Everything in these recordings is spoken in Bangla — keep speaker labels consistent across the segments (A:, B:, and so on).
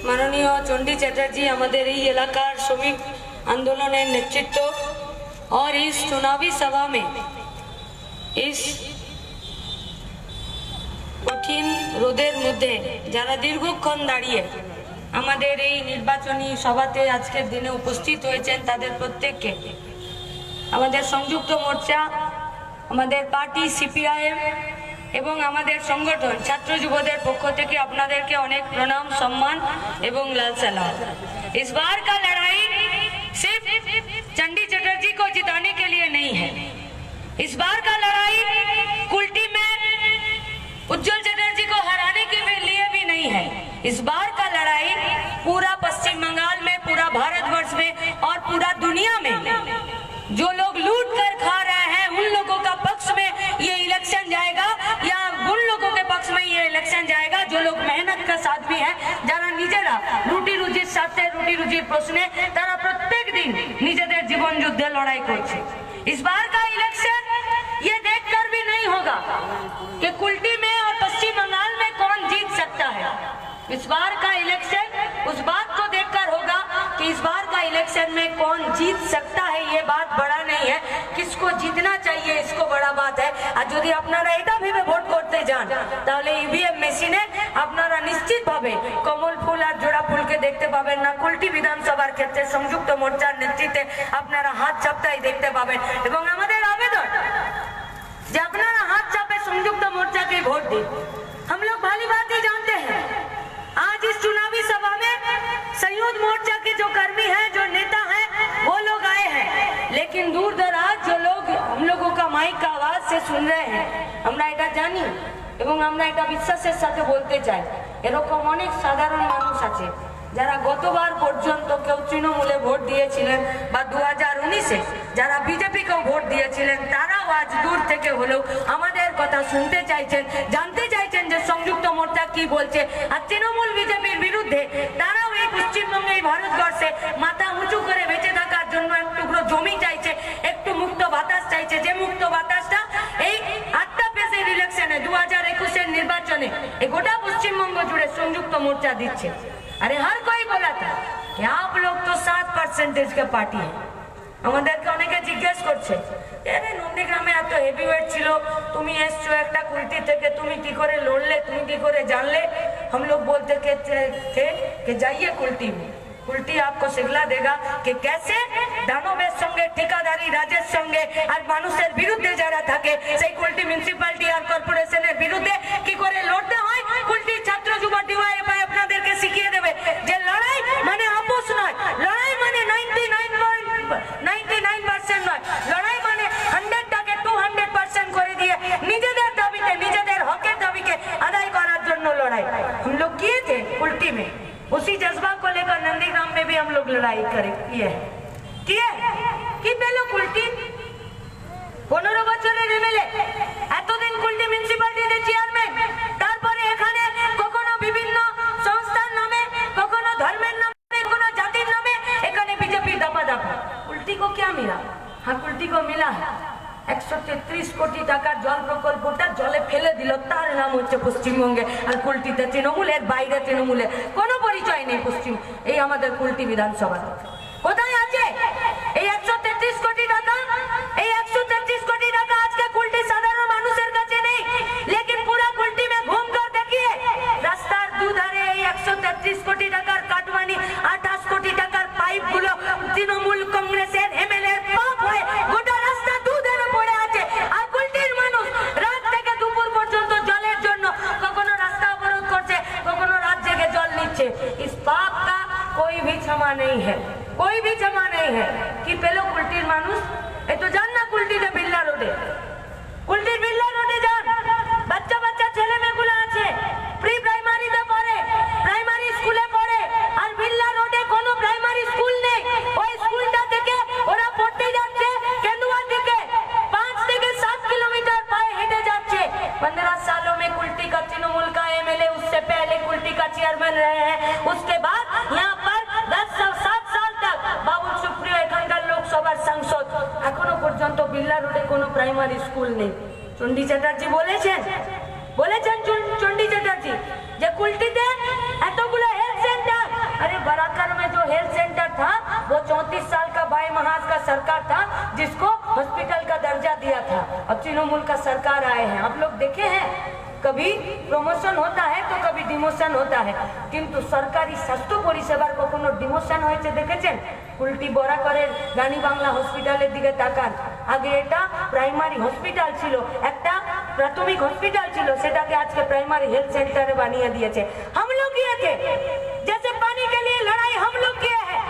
A: মাননীয় চণ্ডী চ্যাটার্জি আমাদের এই এলাকার শ্রমিক আন্দোলনের নেতৃত্ব और इस चुनावी सभा में इस কঠিন রোদের মধ্যে যারা দীর্ঘক্ষণ দাঁড়িয়ে আমাদের এই নির্বাচনী সভাতে আজকের দিনে উপস্থিত হয়েছেন তাদের প্রত্যেককে আমাদের সংযুক্ত মোর্চা আমাদের পার্টি সিপিআইএম এবং আমাদের সংগঠন ছাত্র যুবদের পক্ষ থেকে আপনাদেরকে অনেক প্রণাম সম্মান এবং লাল সালাম। इस बार का लड़ाई सिर्फ चंडी चटर्जी को जिताने के लिए नहीं है। इस बार का लड़ाई कुल्टी में उज्जवल चटर्जी को हराने के लिए भी नहीं है। इस बार का लड़ाई पूरा पश्चिम बंगाल में, पूरा भारतवर्ष में और पूरा दुनिया में जो लोग लूट कर खा रहे हैं उन लोगों का पक्ष में ये इलेक्शन जाएगा या उन लोगों के पक्ष में ये इलेक्शन जाएगा जो लोग मेहनत का साथ भी है যারা নিজেরা রুটি রুজির সাথে রুটি রুজির প্রশ্নে তারা প্রত্যেক দিন নিজেদের জীবন যুদ্ধে লড়াই করছে। इस बार का इलेक्शन ये देखकर भी नहीं होगा कि कुल्टी में और पश्चिम बंगाल में कौन जीत सकता है। इस बार का इलेक्शन उस बात को देखकर होगा कि इस बार का इलेक्शन में कौन जीत सकता है। ये बात बड़ा नहीं है, किसको जीतना चाहिए इसको बड़ा बात है। আর যদি আপনারা এটা ভেবে ভোট করতে যান তাহলে ইভিএম মেশিনে আপনারা নিশ্চিতভাবে কমল ফুল আর জোড়া ফুলকে দেখতে পাবেন না। কুল্টি বিধানসভার ক্ষেত্রে সংযুক্ত মোর্চার নেতৃত্বে আপনারা হাত চাপটাই দেখতে পাবেন এবং আমাদের আবেদন যে আপনারা हाथ चापे संयुक्त मोर्चा के वोट दें। हम लोग भली भांति जानते हैं आज इस चुनावी सभा में संयुक्त मोर्चा के जो कर्मी हैं, जो नेता हैं, वो लोग आए हैं, लेकिन दूर दराज जो लोग हम लोगों का माइक का आवाज से सुन रहे हैं আমরা এটা জানি এবং আমরা এটা বিশ্বাসের সাথে বলতে চাই এরকম অনেক সাধারণ মানুষ আছে যারা গতবার পর্যন্ত কেউ তৃণমূলে ভোট দিয়েছিলেন বা 2019-এ যারা বিজেপিকেও ভোট দিয়েছিলেন তারাও আজ দূর থেকে হলেও আমাদের কথা শুনতে চাইছেন, জানতে চাইছেন যে সংযুক্ত মোর্চা কি বলছে। আর তৃণমূল বিজেপির বিরুদ্ধে তারাও এই পশ্চিমবঙ্গে এই ভারতবর্ষে মাথা উঁচু করে বেঁচে থাকার জন্য এক টুকরো জমি চাইছে, একটু মুক্ত বাতাস চাইছে, যে মুক্ত বাতাসটা এই 8টা পেজের ইলেকশনে 2021-এর নির্বাচনে এই গোটা পশ্চিমবঙ্গ জুড়ে সংযুক্ত মোর্চা দিচ্ছে। अरे हर कोई बोला था कि आप लोग तो 7% का पार्टी है। আমাদেরকে অনেকে জিজ্ঞেস করছে আরে নন্দীগ্রামে এত হেভিওয়েট ছিল, তুমি এসছো একটা কুলটি থেকে, তুমি কি করে লড়লে, তুমি কি করে জানলে? हम लोग बोलते थे कि जाइए कुल्टी में, कुल्टी आपको सिखला देगा कि कैसे দানবের সঙ্গে ঠিকাদারি রাজের সঙ্গে আর মানুষের বিরুদ্ধে যারা থাকে সেই কুলটি মিউনিসিপ্যালিটি আর কর্পোরেশনের বিরুদ্ধে কি করে লড়তে হয়। কুলটি ছাত্র যুব ডিওয়াইএফআই আপনাদেরকে শিখিয়ে দেবে যে লড়াই মানে আপোষ নয়, লড়াই মানে 99% নয়, লড়াই মানে 100টাকে 200% করে দিয়ে নিজেদের দাবিতে, নিজেদের হকের দাবিকে আদায় করার জন্য লড়াই। हम लोग किए थे कुल्टी में, उसी जज्बा को लेकर नंदीग्राम में भी हम लोग लड़ाई किए কি পেল কুলটি? 15 বছরের এমএলএ, এতদিন কুলটি মিউনিসিপ্যালিটিতে চেয়ারম্যান, তারপরে এখানে কখনো বিভিন্ন সংস্থার নামে, কখনো ধর্মের নামে, কখনো জাতির নামে এখানে বিজেপি দাপাদাপি। কুলটি को क्या मिला? हाँ कुल्टी को मिला है 133 কোটি টাকার জল প্রকল্পটা জলে ফেলে দিল, তার নাম হচ্ছে পশ্চিমবঙ্গে। আর কুলটিতে তৃণমূলের বাইরে তৃণমূলের কোনো পরিচয় নেই। পশ্চিম এই আমাদের কুলটি বিধানসভা কোথায় আছে এই 133 কোটি টাকা? এই 133 কোটি টাকা আজকে কুলটি সাধারণ মানুষের কাছে নেই, लेकिन पूरा कुल्टी में घूम कर देखिए রাস্তার দুধারে এই 133 কোটি টাকার কাটমানি, 28 কোটি টাকার পাইপ গুলো তৃণমূল কংগ্রেসের এমএলএ পাপ হয়ে গোটা রাস্তা দুধারে পড়ে আছে। আর কুলটির মানুষ রাত থেকে দুপুর পর্যন্ত জলের জন্য কখনো রাস্তা অবরোধ করছে, কখনো রাত জেগে জল নিচ্ছে। इस पाप का कोई भी क्षमा नहीं है, कोई भी क्षमा नहीं है। কি পেল কুলটির মানুষ? এই তো যান না কুলটিতে বিল্লা রোডে, কুলটির বিল্লা রোডে যান, বাচ্চা বাচ্চা ছেলে মেয়েগুলো আছে প্রি প্রাইমারিতে পড়ে, প্রাইমারি স্কুলে পড়ে, আর বিল্লা রোডে কোনো প্রাইমারি স্কুল নেই। ওই স্কুলটা থেকে ওরা পড়তে যাচ্ছে কেন্দুয়া থেকে 5 থেকে 7 किलोमीटर पाए हेঁটে যাচ্ছে। 15 सालों में कुल्टी का तृणमूल का एमएलए, उससे पहले कुल्टी का चेयरमैन रहे हैं, उसके बाद यहाँ पर 7 साल तक बाबुल सुप्रियो এখানকার লোকসভার সাংসদ। এখনো পর্যন্ত বিল্লা রোডে কোনো প্রাইমারি স্কুল নেই। চণ্ডী চ্যাটার্জি বলেছেন চণ্ডী চ্যাটার্জি যে কুলটিতে এতগুলো হেলথ সেন্টার अब तृणमूल का सरकार आए हैं, आप लोग देखे हैं कभी प्रमोशन होता है तो कभी डिमोशन होता है, किंतु सरकारी स्वास्थ्य परिसेवार कखनो डिमोशन হয়েছে দেখেছেন? উল্টি বড়া করে রানী বাংলা হসপিটালের দিকে তাকান, আগে এটা প্রাইমারি হসপিটাল ছিল, একটা প্রাথমিক হসপিটাল ছিল, সেটাকে আজকে প্রাইমারি হেলথ সেন্টারে বানিয়ে দিয়েছে। हम लोग किए थे, जैसे पानी के लिए लड़ाई हम लोग किए हैं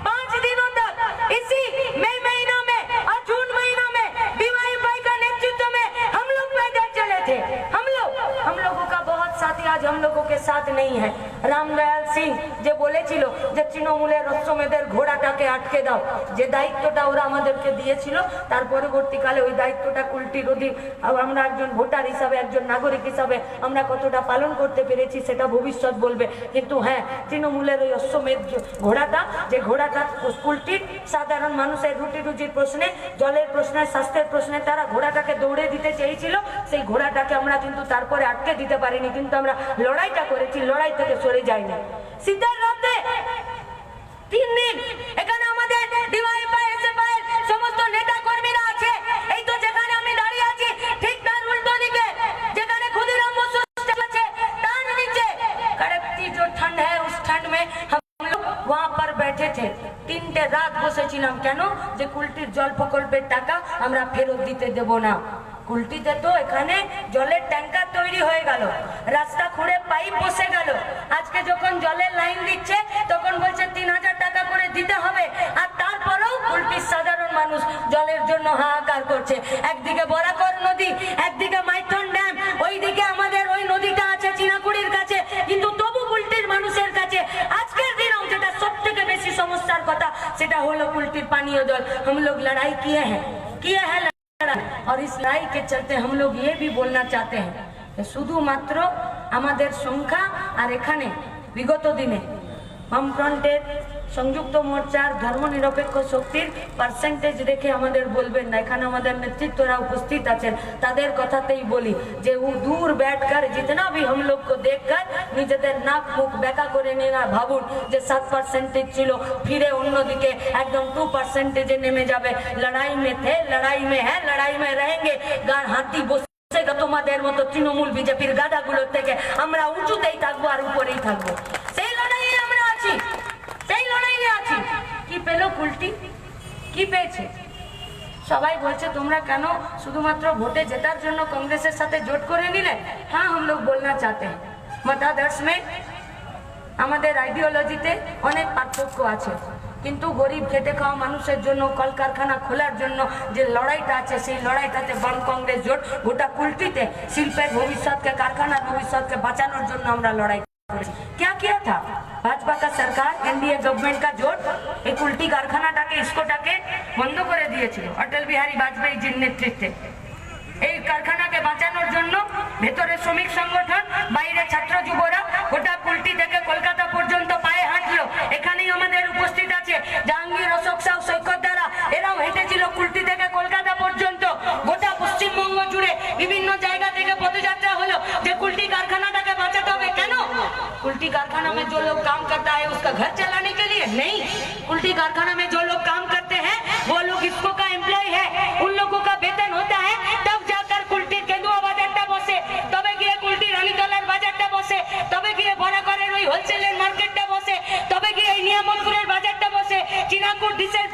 A: 5 दिनों तक, इसी मई महीना में और जून महीना में DYFI का नेतृत्व में हम लोग पैदल चले थे। हम लोगों का बहुत साथी आज हम लोगों के साथ नहीं है। রামদয়াল সিং যে বলেছিল যে তৃণমূলের রসমেদের ঘোড়াটাকে আটকে দাও, যে দায়িত্বটা ওরা আমাদেরকে দিয়েছিল, তার পরবর্তীকালে ওই দায়িত্বটা কুলটি রোধী আমরা একজন ভোটার হিসাবে, একজন নাগরিক হিসাবে আমরা কতটা পালন করতে পেরেছি সেটা ভবিষ্যৎ বলবে। কিন্তু হ্যাঁ, তৃণমূলের ওই অশ্বমেধ ঘোড়াটা, যে ঘোড়াটা কুলটির সাধারণ মানুষের রুটি রুজির প্রশ্নে, জলের প্রশ্নে, স্বাস্থ্যের প্রশ্নে তারা ঘোড়াটাকে দৌড়ে দিতে চেয়েছিল, সেই ঘোড়াটাকে আমরা কিন্তু তারপরে আটকে দিতে পারিনি, কিন্তু আমরা লড়াইটা করেছি, লড়াই থেকে সরে যায়নি। শীতের রাতে 3 দিন এখানে আমাদের DYFI এসএফআই সমস্ত নেতা কর্মীরা আছে, এই তো যেখানে আমি দাঁড়িয়ে আছি ঠিক তার উল্টো দিকে যেখানে ক্ষুদিরাম বসু আছে তার নিচে कड़कती जो ठंड है उस ठंड में हम लोग वहां पर बैठे थे। 3টে রাত বসেছিলাম, কেন? যে কুলটির জল প্রকল্পের টাকা আমরা ফেরত দিতে দেব না। কুলটিতে তো এখানে জলের ট্যাঙ্কার তৈরি হয়ে গেল, রাস্তা খুঁড়ে পাইপ বসে গেল, আজকে যখন জলের লাইন দিচ্ছে তখন বলছে 3000 টাকা করে দিতে হবে, আর তারপরেও কুলটির সাধারণ মানুষ জলের জন্য হাহাকার করছে। একদিকে বরাকর নদী, একদিকে মাইথন ড্যাম, ওইদিকে আমাদের ওই নদীটা আছে চিনাকুড়ির কাছে, কিন্তু তবু কুলটির মানুষের কাছে আজকের দিনেও যেটা সব থেকে বেশি সমস্যার কথা সেটা হলো কুলটির পানীয় জল। हम लोग लड़ाई किए हैं और इस लड़ाई के चलते हम लोग ये भी बोलना चाहते हैं শুধুমাত্র আমাদের সংখ্যা আর এখানে বিগত দিনে বামফ্রন্টের সংযুক্ত মোর্চার ধর্মনিরপেক্ষ শক্তির পার্সেন্টেজ রেখে আমাদের বলবেন না, এখানে আমাদের নেতৃত্বরা উপস্থিত আছেন, তাদের কথাতেই বলি যে ও দূর बैठकर जितना भी हम लोग को देखकर নিজেদের নাক মুখ বেঁকা করে নিয়ে না ভাবুন যে 7% ছিল, ফিরে অন্যদিকে একদম 2% নেমে যাবে। লড়াই में थे, लड़ाई में है, लड़ाई में रहेंगे। গার হাতি তোমাদের মতো তৃণমূল বিজেপির গাদাগুলোর থেকে আমরা উঁচুতেই থাকবো আর উপরেই থাকবো, সেই লড়াইয়ে আমরা আছি, সেই লড়াইয়ে আছি। কি পেল কুলটি? কি পেয়েছে? সবাই বলছে তোমরা কেন শুধুমাত্র ভোটে জেতার জন্য কংগ্রেসের সাথে জোট করে নিলে। হ্যাঁ, हम लोग बोलना चाहते हैं মতাদর্শ में আমাদের আইডিওলজিতে অনেক পার্থক্য আছে, কিন্তু গরিব খেটে খাওয়া মানুষের জন্য কলকারখানা খোলার জন্য যে লড়াইটা আছে সেই লড়াইটাতে বাম কংগ্রেস জোট গোটা কুলটিতে শিল্পের ভবিষ্যৎকে, কারখানার ভবিষ্যৎকে বাঁচানোর জন্য আমরা লড়াই করেছি। क्या किया था भाजपा का सरकार, एनडीए गवर्नमेंट का जोट এই কুলটি কারখানাটাকে, ইস্কোটাকে বন্ধ করে দিয়েছিল অটল বিহারী বাজপেয়ীজির নেতৃত্বে। এই কারখানাকে বাঁচানোর জন্য ভেতরে শ্রমিক সংগঠন, বাইরে ছাত্র যুবরা গোটা কুলটি থেকে কলকাতা পর্যন্ত পায়ে হাঁটলো। এখানেই আমাদের উপস্থিত আছে জাহাঙ্গীর, অশোক সাউ, সৈকত দ্বারা, এরাও হেঁটেছিল কুলটি থেকে কলকাতা পর্যন্ত। গোটা পশ্চিমবঙ্গ জুড়ে বিভিন্ন জায়গা থেকে পদযাত্রা হলো যে কুলটি কারখানাটাকে বাঁচাতে হবে। কেন? कुल्टी कारखाना में जो लोग काम करता है उसका घर चलाने के लिए नहीं, कुल्टी कारखाना में जो लोग काम करते हैं वो लोग इसको का एम्प्लॉय है, उन लोगों का वेतन होता है, तब जाकर कुल्टी केंदुआ बाजारটা বসে, তবে গিয়ে কুল্টি রানীতলার বাজারটা বসে, তবে গিয়ে বরাকরের ওই হোলসেলের মার্কেটটা বসে, তবে গিয়ে এই নিয়ামতপুরের বাজারটা বসে,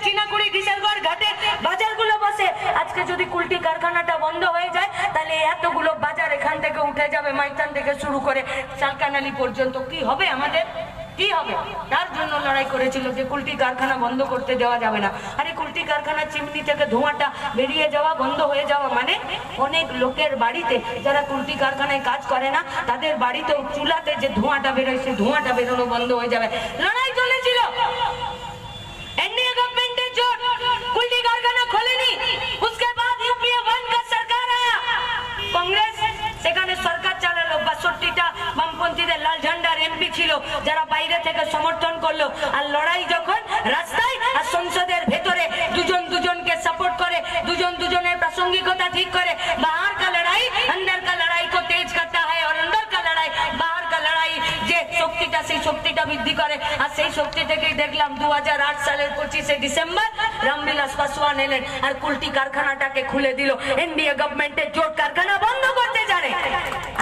A: চিনাকুড়ি ডিসেলগড় ঘাটের বাজারগুলো বসে। আজকে যদি কুল্টি কারখানাটা বন্ধ হয়ে যায় তাহলে এতগুলো বাজার এখান থেকে উঠে যাবে, মাইথান থেকে শুরু করে চালকানালি পর্যন্ত। কি হবে আমাদের? কি হবে? তার জন্য লড়াই করেছিল যে কুলটি কারখানা বন্ধ করতে দেওয়া যাবে না। আরে কুলটি কারখানার চিমনি থেকে ধোঁয়াটা বেরিয়ে যাওয়া, বন্ধ হয়ে যাওয়া মানে অনেক লোকের বাড়িতে যারা কুলটি কারখানায় কাজ করে না তাদের বাড়িতেও চুলাতে যে ধোঁয়াটা বেরোয় সেই ধোঁয়াটা বেরোনো বন্ধ হয়ে যাবে। লড়াই চলেছিল, एनडीए गवर्नमेंट ने जो कुल्टी कारखाना खोलेनी, उसके बाद यूपीए 1 का सरकार आया, कांग्रेस সেখানে সরকার চালালো। 62টা বামপন্থীদের লাল ঝান্ডার এমপি ছিল যারা বাইরে থেকে সমর্থন করলো। আর লড়াই যখন রাস্তায় আর সংসদের ভেতরে দুজন দুজনকে সাপোর্ট করে, দুজন দুজনের প্রাসঙ্গিকতা ঠিক করে, बाहर का लड़ाई अंदर का लड़ाई को तेज करता है और अंदर का लड़ाई बाहर का लड़ाई যে শক্তিটা মিডিয়া সেই শক্তিটা বৃদ্ধি করে। আর সেই শক্তি থেকেই দেখলাম 2008 সালের 25শে ডিসেম্বর রামবিলাস পাসওয়ান এলেন আর কুলটি কারখানাটাকে খুলে দিল। এনডিএ গভর্নমেন্টের জোট কারখানা বন্ধ করতে জানে,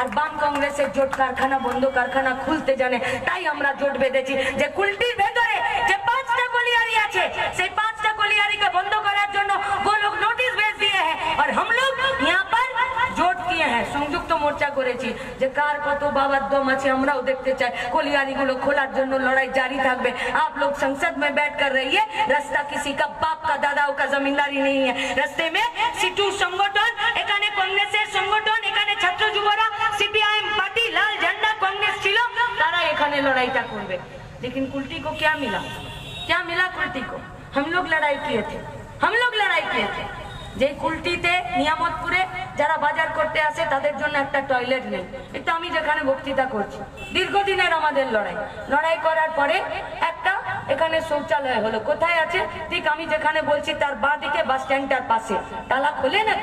A: আর বাম কংগ্রেসের জোট কারখানা বন্ধ কারখানা খুলতে জানে। তাই আমরা জোট বেঁধেছি যে কুলটির ভেতরে যে 5টা কলিয়ারি আছে, সেই 5টা কলিয়ারিকে বন্ধ করার জন্য वो लोग নোটিশ भेज दिए हैं और हम लोग यहाँ पर জোট किए हैं। সংযুক্ত মোর্চা করেছি যে কার কত বাবার দম আছে আমরাও দেখতে চাই। কলিয়ারিগুলো খোলার জন্য লড়াই জারি থাকবে। आप लोग संसद में बैठ कर रहिए, रास्ता किसी का बाप का दादाओं का जमींदारी नहीं है। रास्ते में সিটু সংগঠন, এখানে কংগ্রেসের সংগঠন, এখানে ছাত্র যুবরা, সিপিআইএম পার্টি, লাল झंडा कांग्रेस ছিল, তারা এখানে লড়াইটা করবে। लेकिन कुल्टी को क्या मिला? क्या मिला कुल्टी को? हम लोग लड़ाई किए थे, हम लोग लड़ाई किए थे। যে কুলটিতে নিয়ামতপুরে যারা বাজার করতে আসে তাদের জন্য একটা টয়লেট নেই। এটা আমি যেখানে বক্তৃতা করছি, দীর্ঘদিনের আমাদের লড়াই করার পরে একটা এখানে শৌচালয় হলো। কোথায় আছে? ঠিক আমি যেখানে বলছি তার বাঁ দিকে বাস স্ট্যান্ডটার পাশে। তালা খোলে না,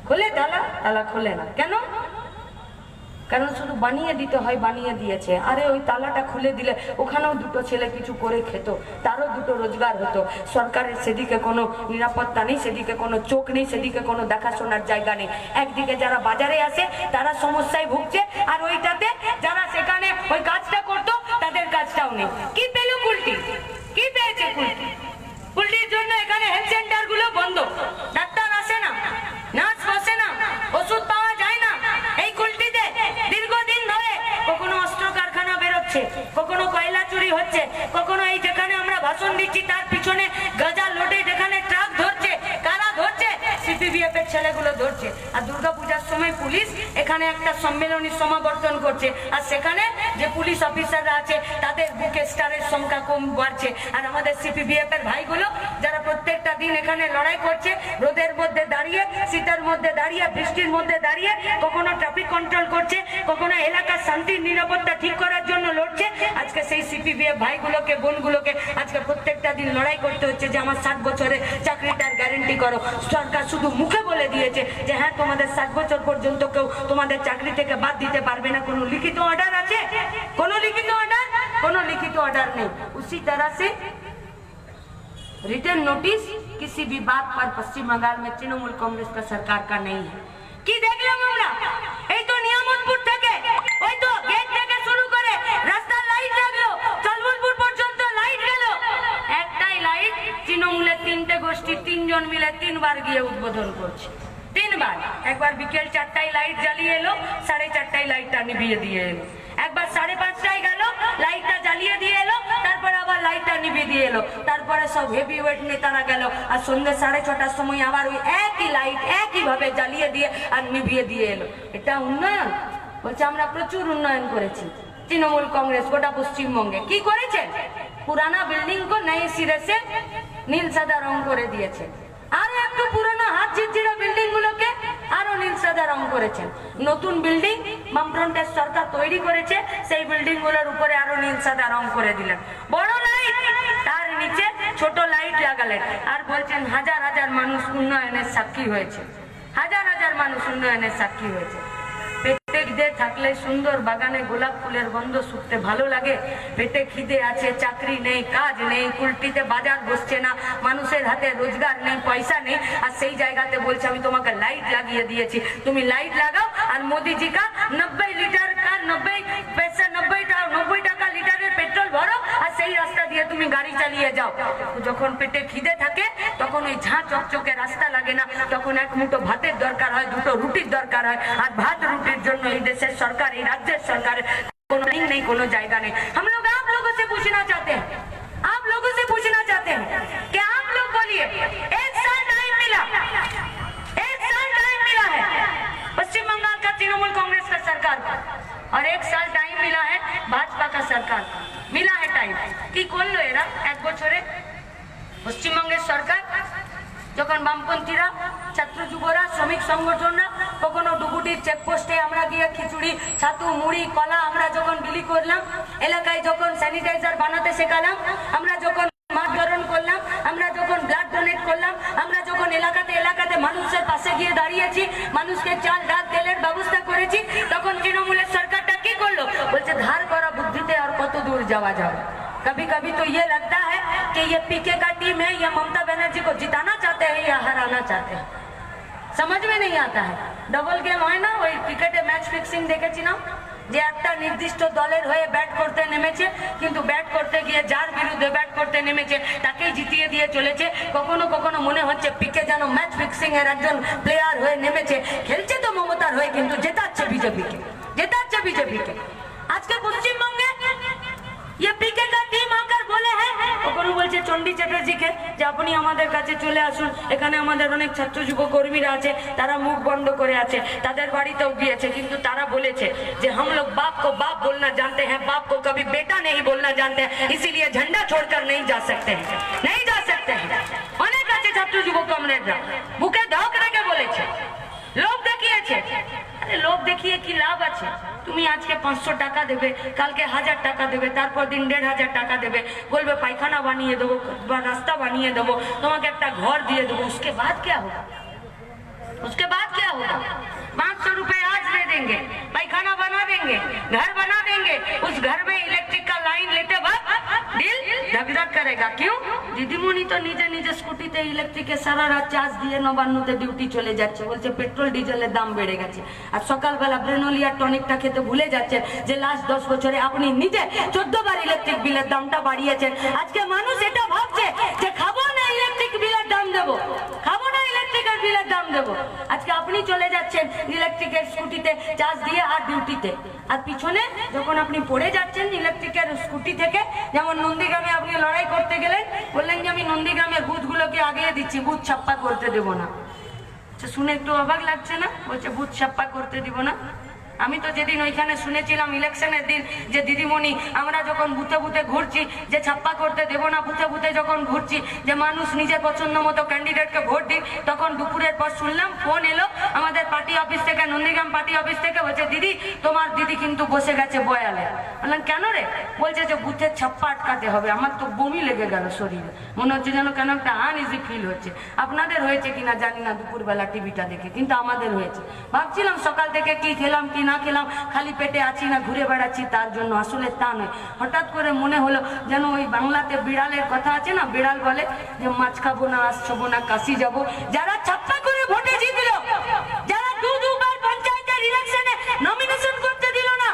A: খোলে তালা খোলে না কেন? কারণ শুধু বানিয়ে দিতে হয়, বানিয়ে দিয়েছে। আরে ওই তালাটা খুলে দিলে ওখানেও দুটো ছেলে কিছু করে খেত, তারও দুটো রোজগার হতো। সরকারের সেদিকে কোনো নিরাপত্তা নেই, সেদিকে কোনো চোখ নেই, সেদিকে কোনো দেখাশোনার জায়গা নেই। একদিকে যারা বাজারে আসে তারা সমস্যায় ভুগছে, আর ওইটাতে যারা সেখানে ওই কাজটা করতো তাদের কাজটাও নেই। কি পেল কুলটি? কি পেয়েছে কুলটি? কুলটির জন্য এখানে হেলথ সেন্টার গুলো বন্ধ, ডাক্তার আসে না, নার্স বসে না, ওষুধ পাওয়া যায় না। এই কুলটিতে দীর্ঘদিন ধরে কখনো অস্ত্র কারখানা বেরোচ্ছে, কখনো কয়লা চুরি হচ্ছে, কখনো এই যেখানে আমরা ভাষণ দিচ্ছি তার পিছনে গাঁজা লোডে যেখানে ট্রাক ধরছে, কারা ধরছে? সিপিবিএফ এর ছেলেগুলো ধরছে। আর দুর্গাপূজার সময় পুলিশ এখানে একটা সম্মেলনী সমাবর্তন করছে, আর সেখানে যে পুলিশ অফিসাররা আছে তাদের বুকে স্টারের সংখ্যা কম বাড়ছে। আর আমাদের সিপিবিএফ এর ভাইগুলো যারা প্রত্যেকটা দিন এখানে লড়াই করছে, রোদের মধ্যে দাঁড়িয়ে, শীতের মধ্যে দাঁড়িয়ে, বৃষ্টির মধ্যে দাঁড়িয়ে, কখনো ট্রাফিক কন্ট্রোল করছে, কখনো এলাকার শান্তি নিরাপত্তা ঠিক করার জন্য লড়ছে। আজকে সেই সিপিবিএফ ভাইগুলোকে, বোনগুলোকে আজকে প্রত্যেকটা দিন লড়াই করতে হচ্ছে যে আমার 60 বছরে চাকরিটার গ্যারেন্টি করো। সরকার শুধু মুখে বলে দিয়েছে যে হ্যাঁ তোমাদের 60 বছর পর্যন্ত কেউ তোমাদের চাকরি থেকে বাদ দিতে পারবে না। কোনো লিখিত অর্ডার আছে? কোনো লিখিত অর্ডার? কোনো লিখিত অর্ডার নেই। उसी तरह से रिटर्न नोटिस किसी भी बात पर पश्चिम बंगाल में तृणमूल कांग्रेस का सरकार का नहीं है। কি দেখলাম আমরা? এই তো নিয়ামতপুর থেকে, ওই তো গেট থেকে শুরু করে রাস্তার লাইট লাগলো, চলবলপুর পর্যন্ত লাইট গেল। একটাই লাইট তৃণমূলের 3টে গোষ্ঠী 3 জন মিলে 3 বার গিয়ে উদ্বোধন করছে। 3 বার। একবার বিকেল 4টায় লাইট জ্বালিয়ে এলো, 4:30টায় লাইটটা নিভিয়ে দিয়ে এলো। একবার 5:30টায় গেল, লাইটটা জ্বালিয়ে দিয়ে এলো, তারপরে আবার লাইটটা নিভিয়ে দিয়ে এলো। তারপরে সব হেভি ওয়েট নেতারা গেল, আর সন্ধ্যে 6:30টার সময় আবার ওই একই লাইট একই ভাবে জ্বালিয়ে দিয়ে আর নিভিয়ে দিয়ে এলো। এটা উন্নয়ন? বলছে আমরা প্রচুর উন্নয়ন করেছি। তৃণমূল কাंग्रेस গোটা পশ্চিমবঙ্গে কি করেছে? পুরানা বিল্ডিং কো নয়ে সিরে সে নীল সাদা রং করে দিয়েছে। আরো একটু পুরনো হাত ঝিরঝিরে বিল্ডিং গুলোকে আরো নীল সাদা রং করেছেন। নতুন বিল্ডিং বামফ্রন্টের সরকার তৈরি করেছে, সেই বিল্ডিং গুলোর উপরে আরো নীল সাদা রং করে দিলেন। বড় লাইট, তার নিচে ছোট লাইট লাগালেন, আর বলছেন হাজার হাজার মানুষ উন্নয়নের সাক্ষী হয়েছে। হাজার হাজার মানুষ উন্নয়নের সাক্ষী হয়েছে। পেটে খিদে থাকলে সুন্দর বাগানে গোলাপ ফুলের গন্ধ শুকতে ভালো লাগে। পেটে খিদে আছে, চাকরি নেই, কাজ নেই, উল্টিতে বাজার বসছে না, মানুষের হাতে রোজগার নেই, পয়সা নেই, আর সেই জায়গাতে বলছে আমি তোমাকে লাইট লাগিয়ে দিয়েছি, তুমি লাইট লাগাও। আর মোদিজি কা 90 লিটার কা 90 पैसे 90 টাকা লিটারের পেট্রোল ভরো, আর সেই রাস্তা দিয়ে তুমি গাড়ি চালিয়ে যাও। যখন পেটে খিদে থাকে তখন ওই ঝাঁ চকচকে রাস্তা লাগে না, তখন এক মুঠো ভাতের দরকার হয়, দুটো রুটির দরকার হয়। আর ভাত রুটির জন্য এই দেশের सरकार, राज्य सरकार कोनो लिंक नहीं, कोनो जायगा नहीं। हम लोग आप लोगों से पूछना चाहते हैं, आप लोगों से पूछना चाहते हैं कि आप लोग बोलिए, 1 साल टाइम मिला, 1 साल टाइम मिला है पश्चिम बंगाल का तृणमूल कांग्रेस का सरकार का, और 1 साल टाइम मिला है भाजपा का सरकार का। मिला है टाइम कि कौन लो एरा 1 বছরে পশ্চিমবঙ্গের সরকার যখন বামপন্থীরা, ছাত্র যুবরা, শ্রমিক সংগঠনরা কখনো ডুবুটির চেকপোস্টে আমরা গিয়ে খিচুড়ি, ছাতু, মুড়ি, কলা আমরা যখন বিলি করলাম, এলাকায় যখন স্যানিটাইজার বানাতে শেখালাম, আমরা যখন মাঠ ধরণ করলাম, আমরা যখন ব্লাড ডোনেট করলাম, আমরা যখন এলাকাতে এলাকাতে মানুষের পাশে গিয়ে দাঁড়িয়েছি, মানুষকে চাল, ডাল, তেলের ব্যবস্থা করেছি, তখন তৃণমূলের সরকারটা কি করলো? বলছে ধার করা বুদ্ধিতে আর दूर जावा जाओ। कभी कभी तो ये लगता है कि ये पीके का टीम है, ये ममता बनर्जी को जिताना चाहते हैं या हराना चाहते हैं, समझ में नहीं आता है। डबल गेम হয় না, ওই ক্রিকেটে ম্যাচ ফিক্সিং দেখেছি না, যে একটা নির্দিষ্ট দলের হয়ে ব্যাট করতে নেমেছে, কিন্তু ব্যাট করতে গিয়ে যার বিরুদ্ধে ব্যাট করতে নেমেছে তাকেই জিতিয়ে দিয়ে চলেছে। কখনো কখনো মনে হচ্ছে পিকে যেন ম্যাচ ফিক্সিং এর একজন প্লেয়ার হয়ে নেমেছে, খেলছে তো মমতার হয়ে কিন্তু জেতাচ্ছে বিজেপিকে, জেতাচ্ছে বিজেপিকে। আজকে পশ্চিমবঙ্গে ये पीके का टीम आकर बोले हैं, কখনো বলছে চন্ডী চ্যাটার্জিকে যে আপনি আমাদের কাছে চলে আসুন, এখানে আমাদের অনেক ছাত্র যুব কর্মীরা আছে, তারা মুখ বন্ধ করে আছে, তাদের বাড়িতেও গিয়েছে, কিন্তু তারা বলেছে যে हम लोग बाप को बाप बोलना जानते हैं, बाप को कभी बेटा नहीं बोलना जानते हैं, इसीलिए झंडा छोड़कर नहीं जा सकते हैं, नहीं जा सकते हैं। অনেক আছে ছাত্র যুব কমরেডরা বুকে ধক রেখে বলেছে, লোক দেখিয়েছে। আরে লোক দেখিয়ে কি লাভ আছে? তুমি আজকে 500 টাকা দেবে, কালকে 1000 টাকা দেবে, তারপর দিন 1500 টাকা দেবে, বলবে পায়খানা বানিয়ে দেবো বা রাস্তা বানিয়ে দেবো, তোমাকে একটা ঘর দিয়ে দেবো, उसके बाद क्या होगा? उसके बाद क्या होगा? 500 रुपए आज दे देंगे, पैखाना बना देंगे, घर बना देंगे, उस घर में इलेक्ट्रिक का लाइन लेते वक्त दिल धक धक करेगा। क्यों? দিদিমণি তো নিজে নিজে স্কুটিতে ইলেকট্রিকে সারা রাত চার্জ দিয়ে নবান্নতে ডিউটি চলে যাচ্ছে, বলছে পেট্রোল ডিজেলের দাম বেড়ে গেছে, আর সকালবেলা ব্রেনোলিয়ার টনিকটা খেতে ভুলে যাচ্ছেন যে লাস্ট 10 বছরে আপনি নিজে 14 বার ইলেকট্রিক বিলের দামটা বাড়িয়েছেন। আজকে মানুষ এটা ভাবছে যে খাবো না ইলেকট্রিক বিলের দাম দেবো, খাবো না ইলেকট্রিকের বিলের দাম দেবো। আজকে আপনি চলে যাচ্ছেন ইলেকট্রিকের স্কুটিতে চার্জ দিয়ে আর ডিউটিতে, আর পিছনে যখন আপনি পড়ে যাচ্ছেন ইলেকট্রিকের স্কুটি থেকে, যেমন নন্দীগ্রামে আপনি লড়াই করতে গেলেন, বললেন যে আমি নন্দীগ্রামের বুথগুলোকে আগিয়ে দিচ্ছি, বুথ ছাপ্পা করতে দেবো না। আচ্ছা, শুনে একটু অবাক লাগছে না? বলছে বুথ ছাপ্পা করতে দিব না। আমি তো যেদিন ওইখানে শুনেছিলাম ইলেকশনের দিন যে দিদিমণি আমরা যখন বুথে বুথে ঘুরছি যে ছাপ্পা করতে দেবো না, বুথে বুথে যখন ঘুরছি যে মানুষ নিজের পছন্দ মতো ক্যান্ডিডেটকে ভোট দিক, তখন দুপুরের পর শুনলাম ফোন এলো আমাদের পার্টি অফিস থেকে, নন্দীগ্রাম পার্টি অফিস থেকে, বলছে দিদি তোমার দিদি কিন্তু বসে গেছে বয়ালে। বললাম কেন রে? বলছে যে বুথের ছাপ্পা আটকাতে হবে। আমার তো বমি লেগে গেল শরীরে, মনে হচ্ছে যেন কেন একটা আনইজি ফিল হচ্ছে। আপনাদের হয়েছে কিনা জানি না দুপুরবেলা টিভিটা দেখে, কিন্তু আমাদের হয়েছে। ভাবছিলাম সকাল থেকে কি খেলাম কি না খেলাম, খালি পেটে আছি না ঘুরে বেড়াচ্ছি তার জন্য, আসলে তা নয়। হঠাৎ করে মনে হলো যেন ওই বাংলাতে বিড়ালের কথা আছে না, বিড়াল বলে যে মাছ খাবো না, আজ খাবো না, কাশি যাবো। যারা ছাপ্পা করে ভোটে জিতলো, যারা দুবার পঞ্চায়েতের ইলেকশনে নমিনেশন করতে দিল না,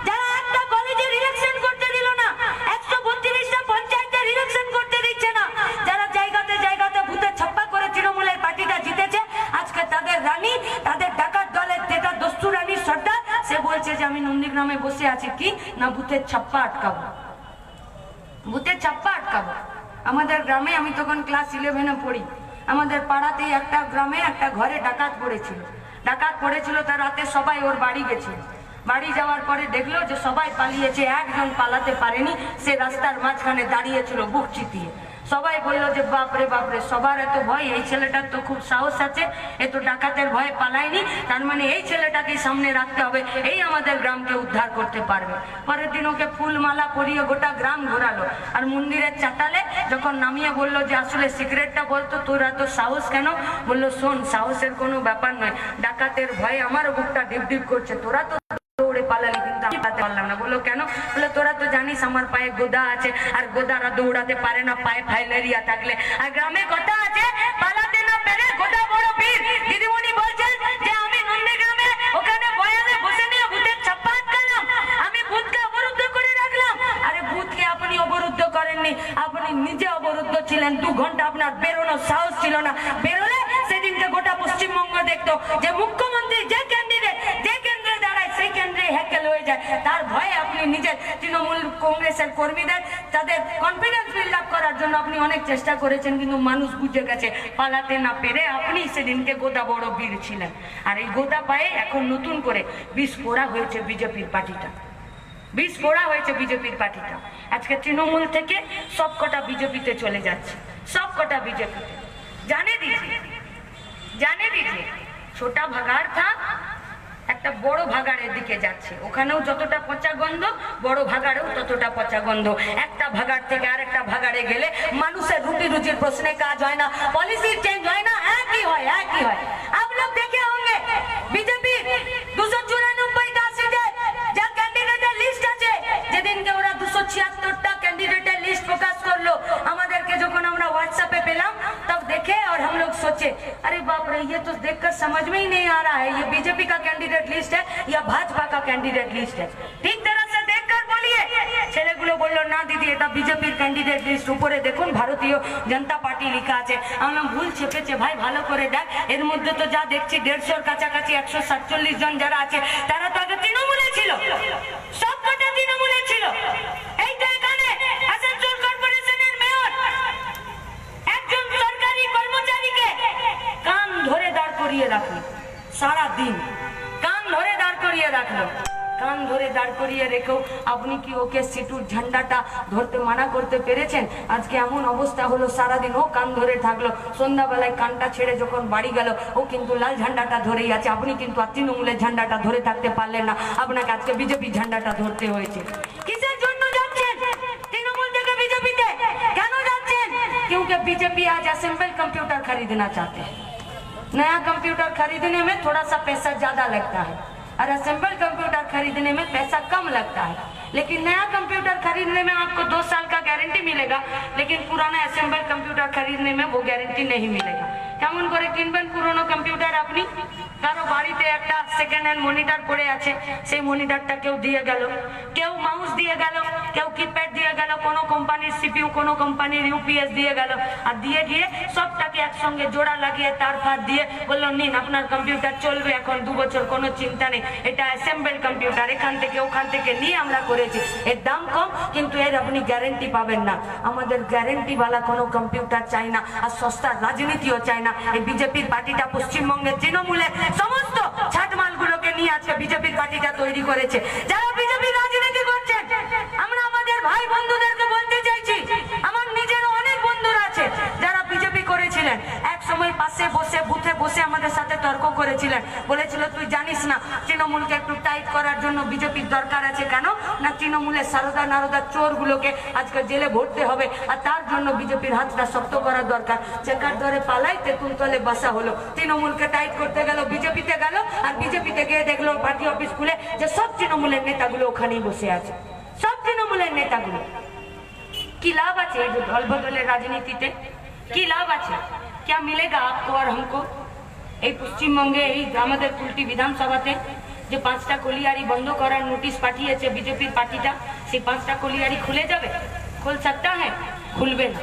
A: যারা একটা কলেজের ইলেকশন করতে দিল না, 132টা পঞ্চায়েতের ইলেকশন করতে দিচ্ছে না, যারা জায়গাতে জায়গাতে ভূতে ছাপ্পা করে তৃণমূলের পার্টিটা জিতেছে, আজকে তাদের রানী, তাদের ডাকাত দলের যেটা দস্তু রানী সর্দার, সে বলছে যে আমি নন্দীগ্রামে বসে আছি কি না বুথের ছাপ্পা আটকাবো, বুথের ছাপ্পা আটকাবো। আমাদের গ্রামে আমি তখন ক্লাস 11-এ পড়ি, আমাদের পাড়াতেই একটা গ্রামে একটা ঘরে ডাকাত পড়েছিল, তার রাতে সবাই ওর বাড়ি গেছিল। বাড়ি যাওয়ার পরে দেখলো যে সবাই পালিয়েছে, একজন পালাতে পারেনি, সে রাস্তার মাঝখানে দাঁড়িয়েছিল বুক চিতিয়ে। সবাই বললো যে বাপরে বাপরে, সবার এত ভয়, এই ছেলেটার তো খুব সাহস আছে, এ তো ডাকাতের ভয়ে পালায়নি, তার মানে এই ছেলেটাকে সামনে রাখতে হবে, এই আমাদের গ্রামকে উদ্ধার করতে পারবে। পরের দিন ওকে ফুলমালা পরিয়ে গোটা গ্রাম ঘোরালো, আর মন্দিরের চাতালে যখন নামিয়ে বললো যে আসলে সিগারেটটা বলতো তোর এত সাহস কেন? বললো শোন, সাহসের কোনো ব্যাপার নয়, ডাকাতের ভয়ে আমারও বুকটা ডিপ ডিপ করছে, তোরা তো দৌড়ে পালালি কিন্তু আমি পালাতে পারলাম না। বললো কেন? বললো তোরা তো জানিস আমার পায়ে গোদা আছে, আর গোদারা দৌড়াতে পারে না পায়ে ফাইলেরিয়া থাকলে, আর গ্রামে কথা আছে পালাতে না পেরে গোদা বড় বীর। দিদিমণি বলছেন যে আমি নন্দীগ্রামে ওখানে বয়ালে বসে নিয়ে বুথের ছাপ্পা আটকালাম, আমি বুথকে অবরুদ্ধ করে রাখলাম। আরে বুথকে আপনি অবরুদ্ধ করেননি, আপনি নিজে অবরুদ্ধ ছিলেন। 2 ঘন্টা আপনার বেরোনোর সাহস ছিল না, বেরোলে সেদিনকে গোটা পশ্চিমবঙ্গ দেখতো যে মুখ্যমন্ত্রী যে ক্যান্ডিডেট যে কেন্দ্রে দাঁড়ায় সেই কেন্দ্রে হ্যাকেল হয়ে যায়। তার ভয়ে আপনি নিজের তৃণমূল কংগ্রেসের কর্মীদের তাদের কনফিডেন্স বিল্ড আপ করার জন্য আপনি অনেক চেষ্টা করেছেন, কিন্তু মানুষ বুঝে গেছে পালাতে না পেরে আপনি সেদিনকে গোদা বড় বীর ছিলেন। আর এই গোদা পায়ে এখন নতুন করে বিষ পোড়া হয়েছে বিজেপির পার্টিটা, বিষ পোড়া হয়েছে বিজেপির পার্টিটা। আজকে তৃণমূল থেকে সবকটা বিজেপিতে চলে যাচ্ছে, সবকটা বিজেপিতে। জানে দিছে ছোটা ভাগাড় থা, একটা বড় ভাগাড়ের দিকে যাচ্ছে, ওখানেও যতটা পচা গন্ধ, বড় ভাগাড়েও ততটা পচা গন্ধ। একটা ভাগাড় থেকে আরেকটা ভাগাড়ে গেলে মানুষের রুটি রুজির প্রশ্নে কাজ হয় না, পলিসি চেঞ্জ হয় না, একই হয়। आप लोग देखे होंगे बीजेपी 294টা সিটে যা ক্যান্ডিডেটের লিস্ট আছে, যেদিনকে ওরা 276 समझ में ही नहीं आ रहा है ये बीजेपी का कैंडिडेट लिस्ट है या भाजपा का कैंडिडेट लिस्ट है। ठीक तरह से देखकर बोलिए। ছেলেগুলো বললো না দিদি এটা বিজেপির ক্যান্ডিডেট লিস্ট, উপরে দেখুন ভারতীয় জনতা পার্টি লেখা আছে। আমরা ভুল চেপেছে ভাই, ভালো করে দেখ। এর মধ্যে তো যা দেখছি 150-র কাছাকাছি 147 জন যারা আছে তারা তো আগে তৃণমূলে ছিল, সব কটা তৃণমূলে ছিল। এই তো এখানে আসানসোল কর্পোরেশনের মেয়র একজন সরকারি কর্মচারীকে কান ধরে দাঁড় করিয়ে রাখলো, সারা দিন কান ধরে দাঁড় করিয়ে রাখলো। কান ধরে দাঁড় করিয়ে রেখেও আপনি কি ওকে সিটুর ঝান্ডাটা ধরতে মানা করতে পেরেছেন? আজকে এমন অবস্থা হলো সারাদিন ও কান ধরে থাকলো, সন্ধ্যাবেলায় কানটা ছেড়ে যখন বাড়ি গেল ও কিন্তু লাল ঝান্ডাটা ধরেই আছে। আপনি কিন্তু তৃণমূলের ঝান্ডাটা ধরে থাকতে পারলেন না, আপনাকে আজকে বিজেপি ঝান্ডাটা ধরতে হয়েছে। কিসের জন্য যাচ্ছেন তৃণমূল থেকে বিজেপিতে? কেন যাচ্ছেন? क्योंकि बीजेपी आज असेंबल कंप्यूटर खरीदना चाहते हैं। नया कंप्यूटर खरीदने में थोड़ा सा पैसा ज्यादा लगता है और असेंबल कंप्यूटर खरीदने में पैसा कम लगता है। लेकिन नया कंप्यूटर खरीदने में आपको 2 साल का गारंटी मिलेगा, लेकिन पुराना असेंबल कंप्यूटर खरीदने में वो गारंटी नहीं मिलेगा। কেমন করে কিনবেন পুরনো কম্পিউটার? আপনি কারো বাড়িতে একটা সেকেন্ড হ্যান্ড মনিটর পড়ে আছে, সেই মনিটরটা কেউ দিয়ে গেল, কেউ মাউস দিয়ে গেল, কেউ কিপ্যাড দিয়ে গেল, কোনো কোম্পানির সিপিইউ, কোনো কোম্পানির ইউপিএস দিয়ে গেল, আর দিয়ে গিয়ে সবটাকে একসঙ্গে জোড়া লাগিয়ে তার ফাঁদ দিয়ে বললো নিন আপনার কম্পিউটার চলবে এখন 2 বছর, কোনো চিন্তা নেই, এটা অ্যাসেম্বল কম্পিউটার, এখান থেকে ওখান থেকে নিয়ে আমরা করেছি, এর দাম কম কিন্তু এর আপনি গ্যারেন্টি পাবেন না। আমাদের গ্যারেন্টিওয়ালা কোনো কম্পিউটার চাই না, আর সস্তার রাজনীতিও চাই না। এই বিজেপির পার্টিটা পশ্চিমবঙ্গের তৃণমূলে সমস্ত ছাটমালগুলোকে নিয়ে আজকে বিজেপির পার্টিটা তৈরি করেছে। যারা বিজেপি রাজনীতি করছেন, আমরা আমাদের ভাই বন্ধুদেরকে বলতে চাইছি, আমার নিজেরও অনেক বন্ধুরা আছে যারা বিজেপি করেছিলেন, এক সময় পাশে বসে বুথে বসে আমাদের সাথে তর্ক করেছিলেন, বলেছিল তুই জানিস না তৃণমূলকে একটু টাইট করার জন্য বিজেপির দরকার আছে। কেন না তৃণমূলের সারদা নারদা চোরগুলোকে আজকে জেলে ভরতে হবে, আর তার জন্য বিজেপির হাতটা শক্ত করা দরকার। চেকার ধরে পালাই তেঁতুল তলে বাসা হলো, তৃণমূলকে টাইট করতে গেল, বিজেপিতে গেল, আর বিজেপিতে গিয়ে দেখলো পার্টি অফিস খুলে যে সব তৃণমূলের নেতাগুলো ওখানেই বসে আছে, সব তৃণমূলের নেতাগুলো। কি লাভ আছে এই দল বদলের রাজনীতিতে? কি লাভ আছে? क्या मिलेगा आपको और हमको? এই পশ্চিমবঙ্গে এই আমাদের কুলটি বিধানসভাতে যে 5টা কলিয়ারি বন্ধ করার নোটিশ পাঠিয়েছে বিজেপির পার্টিটা, সেই 5টা কলিয়ারি খুলে যাবে? খুল सकता है? খুলবে না।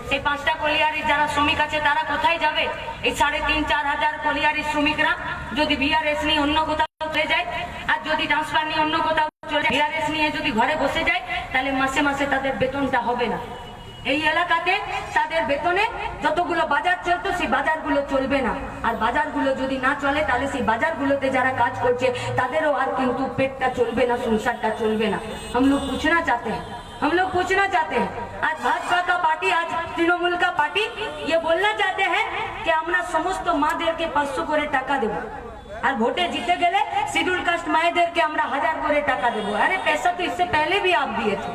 A: সেই 5টা কলিয়ারি যারা শ্রমিক আছে তারা কোথায় যাবে? এই 3,500-4 হাজার কলিয়ারি শ্রমিকরা যদি বিআরএস নিয়ে অন্য কোথাও চলে যায়, আর যদি ট্রান্সফার নিয়ে অন্য কোথাও চলে, বিআরএস নিয়ে যদি ঘরে বসে যায়, তাহলে মাসে মাসে তাদের বেতনটা হবে না। এই এলাকাতে তাদের বেতনে যতগুলো বাজার চলতো সেই বাজারগুলো চলবে না, আর বাজারগুলো যদি না চলে তাহলে সেই বাজারগুলোতে যারা কাজ করছে তাদেরও আর কিন্তু পেটটা চলবে না, সংসারটা চলবে না। हम लोग पूछना चाहते हैं, हम लोग पूछना चाहते हैं, आज भाजपा का पार्टी, आज तृणमूल का पार्टी ये बोलना चाहते हैं कि আমরা সমস্ত মাদেরকে 500 করে টাকা দেব, আর ভোটে जीते গেলে শিডিউল কাস্ট মায়েদেরকে আমরা 1000 করে টাকা দেব। अरे पैसा तो इससे पहले भी आप दिए थे,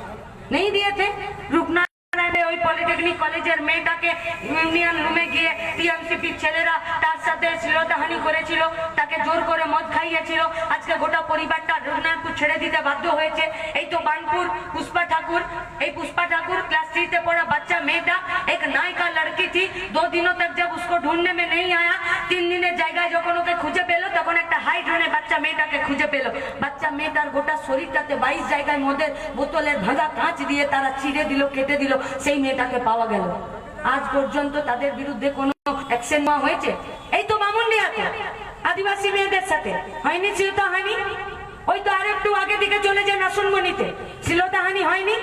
A: नहीं दिए थे? रुकना ওই পলিটেকনিক কলেজের মেয়েটাকে ইউনিয়ন রুমে গিয়ে টিএমসিপি ছেলেরা তার সাথে শ্লীলতাহানি করেছিল, তাকে জোর করে মদ খাইয়েছিল, আজকে গোটা পরিবারটা রঘুনাথপুর ছেড়ে দিতে বাধ্য হয়েছে। এই তো বানপুর পুষ্পা ঠাকুর, এই पुष्पा ठाकुर क्लास 3 से पढ़ा बच्चा मेटा एक नायिका लड़की थी, 2 दिनों तक जब उसको ढूंढने में नहीं आया, 3 দিনের জায়গায় যখন ওকে খুঁজে পেল তখন একটা হাই ড্রোনে বাচ্চা মেয়েটাকে খুঁজে পেল। বাচ্চা মেয়েটার গোটা শরীরটাতে 22 জায়গায় মদের বোতলের ভাঙা কাঁচ দিয়ে তারা চিড়ে দিল, কেটে দিল, সেই মেয়েটাকে পাওয়া গেল। আজ পর্যন্ত তাদের বিরুদ্ধে কোনো অ্যাকশন নেওয়া হয়েছে? এই তো বামুনডিয়াতে আদিবাসী মেয়েদের সাথে হয়নি শ্লীলতাহানি? ওই তো আরেকটু আগে দিকে চলে যান আসনমণিতে, শ্লীলতাহানি হয়নি?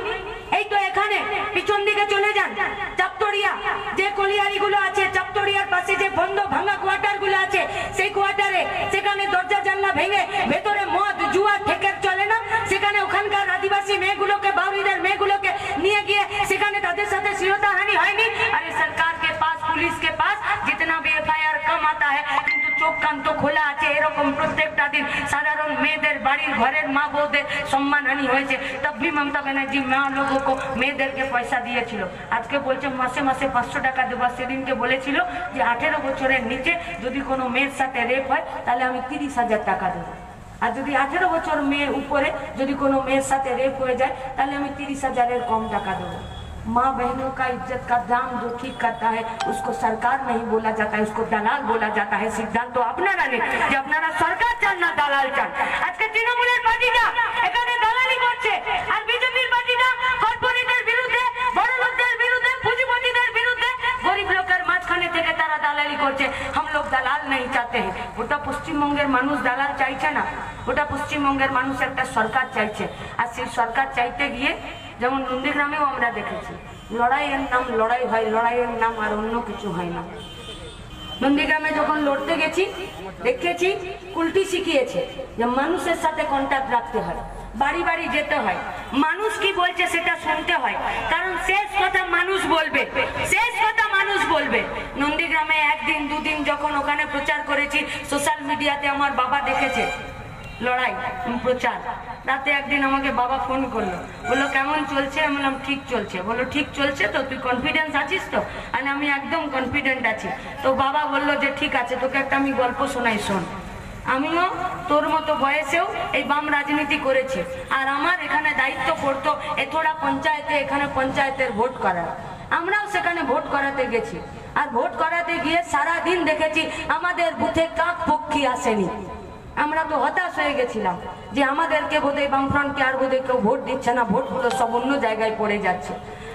A: এই তো এখানে পিছন দিকে চলে যান চাপতড়িয়া, যে কলিয়ারি গুলো আছে চাপতড়িয়ার পাশে যে বন্ধ ভাঙা কোয়ার্টার গুলো আছে, সেই কোয়ার্টারে সেখানে দরজা জানলা ভেঙে ভেতরে মদ জুয়া ঠেকের চলে না, সেখানে ওখানকার আদিবাসী মেয়েগুলোকে, বাউরিদের মেয়েগুলোকে নিয়ে গিয়ে সেখানে তাদের সাথে শ্লীলতাহানি হয়নি? আরে সরকার के पास, पुलिस के पास जितना भी एफआईआर कम आता है, কিন্তু চোখ কান তো খোলা আছে। এরকম প্রত্যেকটা দিন সাধারণ মেয়েদের বাড়ির ঘরের মা বউদের সম্মানহানি হয়েছে, তব भी মমতা ব্যানার্জি মা লোগों को মেয়েদেরকে পয়সা দিয়েছিল। আজকে বলছে মাসে মাসে 500 টাকা দেবো। সেদিনকে বলেছিল যে 18 বছরের নিচে যদি কোনো মেয়ের সাথে রেপ হয় তাহলে আমি 30,000 টাকা দেবো, আর যদি 18 বছর মেয়ের উপরে যদি কোনো মেয়ের সাথে রেপ হয়ে যায় তাহলে আমি 30,000-এর কম টাকা দেবো। माँ बहनों का इज्जत का दाम जो ठीक करता है उसको सरकार नहीं बोला जाता है, उसको दलाल बोला जाता है। सिद्धांत तो আপনারা নেই যে আপনারা সরকার চান না দালাল চান। আজকে তৃণমূলের পার্টিটা এখানে দালালি করছে, আর বিজেপির পার্টিটা কর্পোরেটের বিরুদ্ধে, বড় লোকদের বিরুদ্ধে, পুঁজিপতিদের বিরুদ্ধে, গরিব লোকের মাঝখানে থেকে তারা দালালি করছে। हम लोग दलाल नहीं चाहते हैं। গোটা পশ্চিমবঙ্গের মানুষ দালাল চাইছে না, গোটা পশ্চিমবঙ্গের মানুষ একটা সরকার চাইছে। আর সেই সরকার চাইতে গিয়ে যেমন নন্দীগ্রামেও আমরা দেখেছি লড়াইয়ের নাম লড়াই হয়, লড়াইয়ের নাম আর অন্য কিছু হয় না। নন্দীগ্রামে যখন লড়তে গেছি দেখেছি কুলটি শিখিয়েছে যে মানুষের সাথে কন্ট্যাক্ট রাখতে হয়, বাড়ি বাড়ি যেতে হয়, মানুষ কি বলছে সেটা শুনতে হয়, কারণ শেষ কথা মানুষ বলবে, শেষ কথা মানুষ বলবে। নন্দীগ্রামে একদিন দুদিন যখন ওখানে প্রচার করেছি সোশ্যাল মিডিয়াতে আমার বাবা দেখেছে লড়াই প্রচার। রাতে একদিন আমাকে বাবা ফোন করলো, বললো কেমন চলছে? আমি বললাম ঠিক চলছে। বললো ঠিক চলছে তো, তুই কনফিডেন্স আছিস তো? আর আমি একদম কনফিডেন্ট আছি। তো বাবা বললো যে ঠিক আছে, তোকে একটা আমি গল্প শোনাই, শোন। আমিও তোর মতো বয়সেও এই বাম রাজনীতি করেছি, আর আমার এখানে দায়িত্ব পড়তো এথোড়া পঞ্চায়েতে, এখানে পঞ্চায়েতের ভোট করার। আমরাও সেখানে ভোট করাতে গেছি, আর ভোট করাতে গিয়ে সারা দিন দেখেছি আমাদের বুথে কাক পক্ষী আসেনি। আমরা তো হতাশ হয়ে গেছিলাম যে আমাদেরকে বোধহয় বামফ্রন্টকে আর বোধহয় কেউ ভোট দিচ্ছে না, ভোটগুলো সব অন্য জায়গায় পড়ে যাচ্ছে।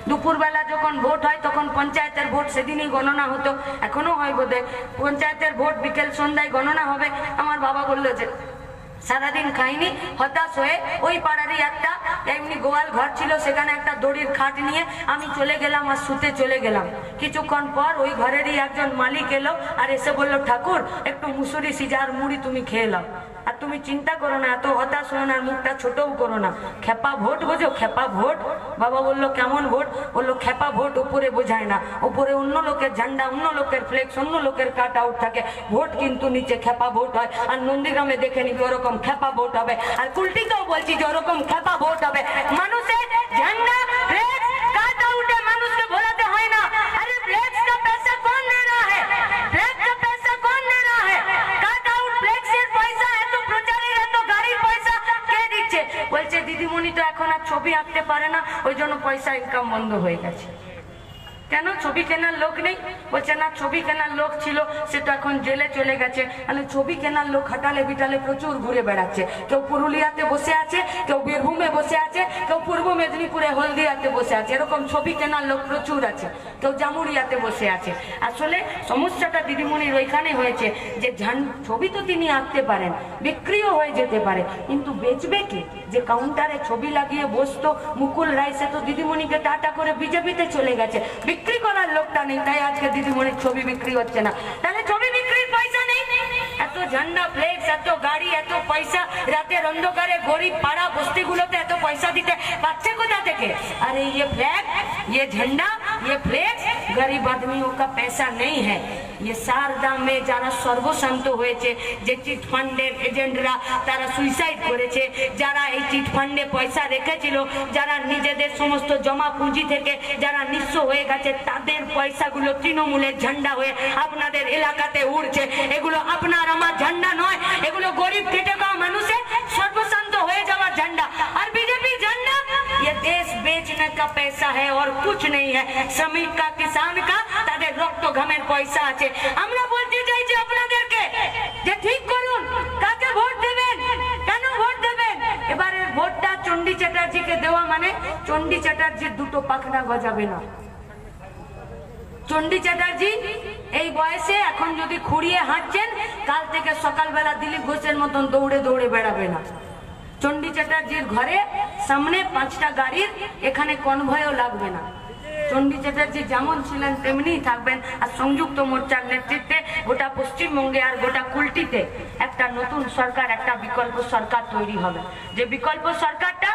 A: দুপুরবেলা যখন ভোট হয় তখন পঞ্চায়েতের ভোট সেদিনই গণনা হতো, এখনো হয় বোধহয়, পঞ্চায়েতের ভোট বিকেল সন্ধ্যায় গণনা হবে। আমার বাবা বললো যে সারাদিন খাইনি, হতাশ হয়ে ওই পাড়ারই একটা এমনি গোয়াল ঘর ছিল, সেখানে একটা দড়ির খাট নিয়ে আমি চলে গেলাম আর শুতে চলে গেলাম। কিছুক্ষণ পর ওই ঘরেরই একজন মালিক এলো আর এসে বললো, ঠাকুর একটু মুসুরি সিজা আর মুড়ি তুমি খেয়ে নাও, আর তুমি চিন্তা করো না, এত হতাশ হো না, মুখটা ছোটও করো না। খেপা ভোট বোঝো? খেপা ভোট? বাবা বললো কেমন ভোট? বললো খেপা ভোট উপরে বোঝায় না, উপরে অন্য লোকের ঝান্ডা, অন্য লোকের ফ্লেক্স, অন্য লোকের কাট আউট থাকে, ভোট কিন্তু নিচে খেপা ভোট হয়। আর নন্দীগ্রামে দেখে নিবি ওরকম খেপা ভোট হবে। আর কুলটিতেও বলছি যে ওরকম খেপা ভোট হবে। মানুষের ঝান্ডা ফ্লেক্স কাট আউটে মানুষকে ভোলাতে হয় না। আরে ফ্লেক্স का पैसा कौन दे रहा है? फ्लैक्स का पैसा कौन दे रहा है? काट आउट फ्लेक्সের পয়সা, এত প্রচারের, এত গাড়ির পয়সা কে দিচ্ছে? বলছে দিদিমণি তো এখন আর ছবি আঁকতে পারে না, ওই জন্য পয়সা ইনকাম বন্ধ হয়ে গেছে। কেন? ছবি কেনার লোক নেই? বলছে না, ছবি কেনার লোক ছিল, সে তো এখন জেলে চলে গেছে। তাহলে ছবি কেনার লোক হাটালে বিটালে প্রচুর ঘুরে বেড়াচ্ছে, কেউ পুরুলিয়াতে বসে আছে, কেউ বীরভূমে বসে আছে, কেউ পূর্ব মেদিনীপুরে হলদিয়াতে বসে আছে, এরকম ছবি কেনার লোক প্রচুর আছে, কেউ জামুরিয়াতে বসে আছে। আসলে সমস্যাটা দিদিমণির ওইখানে হয়েছে যে ছবি তো তিনি আঁকতে পারেন, বিক্রিও হয়ে যেতে পারে, কিন্তু বেচবে কি? যে কাউন্টারে ছবি লাগিয়ে বসতো মুকুল রায়, সে তো দিদিমণিকে টাটা করে বিজেপিতে চলে গেছে, বিক্রি করার লোকটা নেই, তাই আজকে দিদিমণির ছবি বিক্রি হচ্ছে না। তাহলে ছবি বিক্রির পয়সা নেই, এত ঝান্ডা ফ্লেক্স, এত গাড়ি, এত পয়সা, রাতের অন্ধকারে গরিব পাড়া বস্তিগুলোতে এত পয়সা দিতে পারছে কোথা থেকে? আরে ये फ्लैग, ये झंडा, ये फ्लेक्स गरीब आदमियों का पैसा नहीं है। ये সারদা মে যারা সর্বশান্ত হয়েছে, যে চিট ফান্ডের এজেন্টরা, তারা সুইসাইড করেছে, যারা এই চিট ফান্ডে পয়সা রেখেছিল, যারা নিজেদের সমস্ত জমা পুঁজি থেকে যারা নিঃস্ব হয়ে গেছে, তাদের পয়সাগুলো তৃণমূলের ঝান্ডা হয়ে আপনাদের এলাকাতে উড়ছে। এগুলো আপনার আমার ঝান্ডা নয়, এগুলো গরিব খেটে খাওয়া মানুষের সর্বশান্ত হয়ে যাওয়ার ঝান্ডা। আর বিজেপির ঝান্ডা ये देश बेचने का पैसा है और कुछ नहीं है। श्रमिक का, किसान का, তাদের রক্ত ঘামের পয়সা আছে। আমরা বলতে চাইছি আপনাদেরকে যে ঠিক করুন, কাকে ভোট দেবেন, কেন ভোট দেবেন। এবারের ভোটটা চণ্ডী চ্যাটার্জিকে দেওয়া মানে চণ্ডী চ্যাটার্জির দুটো পাখনা গজাবে না। চণ্ডী চ্যাটার্জি এই বয়সে এখন যদি খুঁড়িয়ে হাঁটছেন, কাল থেকে সকালবেলা দিলীপ ঘোষের মতন দৌড়ে দৌড়ে বেড়াবে না। চণ্ডী চ্যাটার্জির ঘরে সামনে 5টা গাড়ির এখানে কনভয়ও লাগবে না। চণ্ডী চ্যাটার্জি যেমন ছিলেন তেমনিই থাকবেন। আর সংযুক্ত মোর্চার নেতৃত্বে গোটা পশ্চিমবঙ্গে আর গোটা কুলটিতে একটা নতুন সরকার, একটা বিকল্প সরকার তৈরি হবে। যে বিকল্প সরকারটা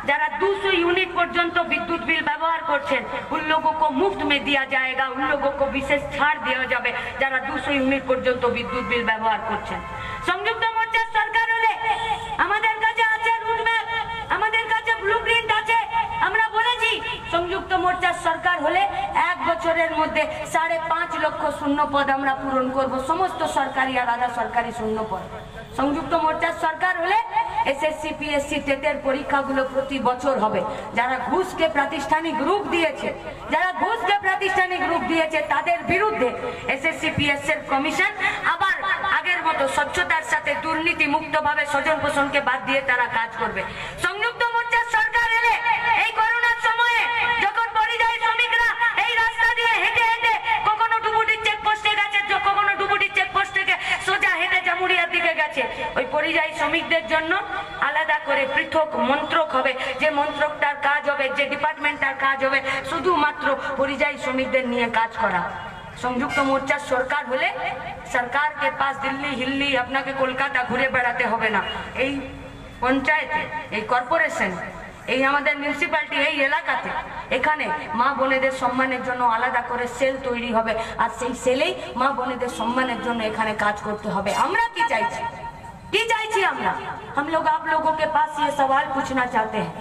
A: যারা 200 यूनिट পর্যন্ত বিদ্যুৎ বিল ব্যবহার করছেন, उन लोगों को मुफ्त में दिया जाएगा, उन लोगों को বিশেষ ছাড় দেওয়া যাবে যারা 200 यूनिट পর্যন্ত বিদ্যুৎ বিল ব্যবহার করছেন। সংযুক্ত মোর্চার সরকার হলে আমাদের কাছে আছে রুট ম্যাপ, আমাদের কাছে ব্লুপ্রিন্ট আছে। আমরা বলেছি সংযুক্ত মোর্চার সরকার হলে 1 বছরের মধ্যে 5.5 লক্ষ শূন্য পদ আমরা পূরণ করব, সমস্ত সরকারি আর আধা সরকারি শূন্য পদ। সংযুক্ত মোর্চার সরকার হলে এসএসসি পিএসসি টেটের পরীক্ষাগুলো প্রতি বছর হবে। যারা ঘুষকে প্রাতিষ্ঠানিক রূপ দিয়েছে, তাদের বিরুদ্ধে এসএসসি পিএসসি এর কমিশন আবার আগের মতো স্বচ্ছতার সাথে দুর্নীতি মুক্ত ভাবে স্বজন পোষণকে বাদ দিয়ে তারা কাজ করবে। সংযুক্ত মোর্চার সরকার এলে এই করোনার সময়ে যখন পরিযায়ী শ্রমিকরা এই রাস্তা দিয়ে হেঁটে হেঁটে কখনো ডুবুরির চেকপোস্টে গেছে, কখনো ডুবুরির চেকপোস্ট থেকে সোজা হেঁটে জামুরিয়ার দিকে গেছে, ওই পরিযায়ী শ্রমিকদের জন্য আলাদা করে পৃথক মন্ত্রক হবে। যে মন্ত্রকটার কাজ হবে, যে ডিপার্টমেন্টটার কাজ হবে শুধুমাত্র পরিযায়ী শ্রমিকদের নিয়ে কাজ করা। সংযুক্ত মোর্চার সরকার হলে সরকারকে পাশ দিল্লি হিল্লি আপনাকে কলকাতা ঘুরে বেড়াতে হবে না। এই পঞ্চায়েতে, এই কর্পোরেশন, এই আমাদের মিউনিসিপ্যালিটি, এই এলাকাতে এখানে মা বোনেদের সম্মানের জন্য আলাদা করে সেল তৈরি হবে, আর সেই সেলেই মা বোনেদের সম্মানের জন্য এখানে কাজ করতে হবে। আমরা কি চাইছি? আমরা हम लोग आप लोगों के पास ये सवाल पूछना चाहते हैं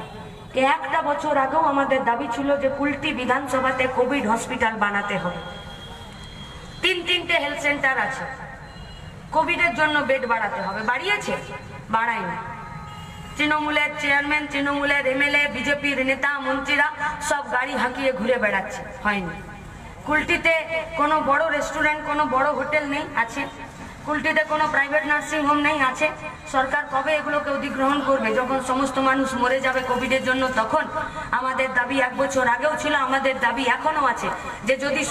A: कि একটা বছর আগেও আমাদের দাবি ছিল যে কুলটি বিধানসভাতে কোভিড হসপিটাল বানাতে হবে। তিনটে হেলথ সেন্টার আছে, কোভিডের জন্য বেড বাড়াতে হবে। বাড়িয়েছে? বাড়ায়নি। তৃণমূলের চেয়ারম্যান, তৃণমূলের এমএলএ, বিজেপির নেতা মন্ত্রীরা সব গাড়ি হাঁকিয়ে ঘুরে বেড়াচ্ছে, হয়নি। কুলটিতে কোনো বড় রেস্টুরেন্ট, কোনো বড় হোটেল নেই, আছে। কুলটিতে কোনো প্রাইভেট নার্সিং হোম নেই, আছে। সরকার কবে এগুলোকে অধিগ্রহণ করবে? যখন সমস্ত মানুষ মরে যাবে কোভিডের জন্য, তখন। আমাদের দাবি এক বছর আগেও ছিল, আমাদের দাবি এখনো আছে যে যদি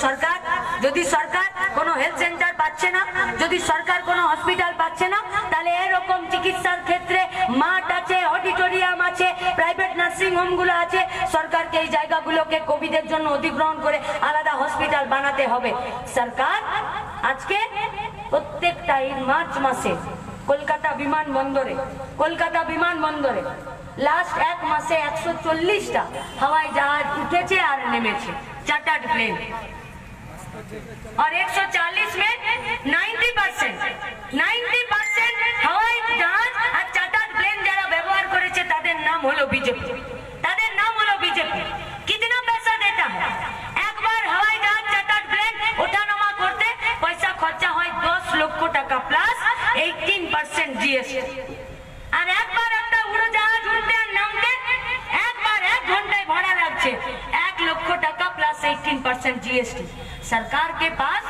A: সরকার কোনো হেলথ সেন্টার পাচ্ছে না, যদি সরকার কোনো হসপিটাল পাচ্ছে না, তাহলে এরকম চিকিৎসার ক্ষেত্রে মাঠ আছে, অডিটোরিয়াম আছে, প্রাইভেট নার্সিং হোমগুলো আছে, সরকারকে এই জায়গাগুলোকে কোভিডের জন্য অধিগ্রহণ করে আলাদা হসপিটাল বানাতে হবে। সরকার আজকে প্রত্যেকটা মার্চ মাসে কলকাতা বিমানবন্দরে লাস্ট এক মাসে 140টা হাওয়াই জাহাজ উঠেছে আর নেমেছে, চার্টার্ড প্লেন। और 140 में 90% হাওয়াই জাহাজ আর চার্টার্ড প্লেন যারা ব্যবহার করেছে তাদের নাম হলো বিজেপি। कितना पैसा देता है? एक बार हवाई जहाज चार्टार्ड प्लेन ওঠানামা করতে পয়সা খরচা হয় 10 লক্ষ টাকা প্লাস 18% জিএসটি। আর একবার একটা উড়োজাহাজ উঠতে আর নামতে একবার 1 ঘন্টায় ভাড়া লাগছে 1 লক্ষ টাকা প্লাस 18% जीएसटी। सरकार के पास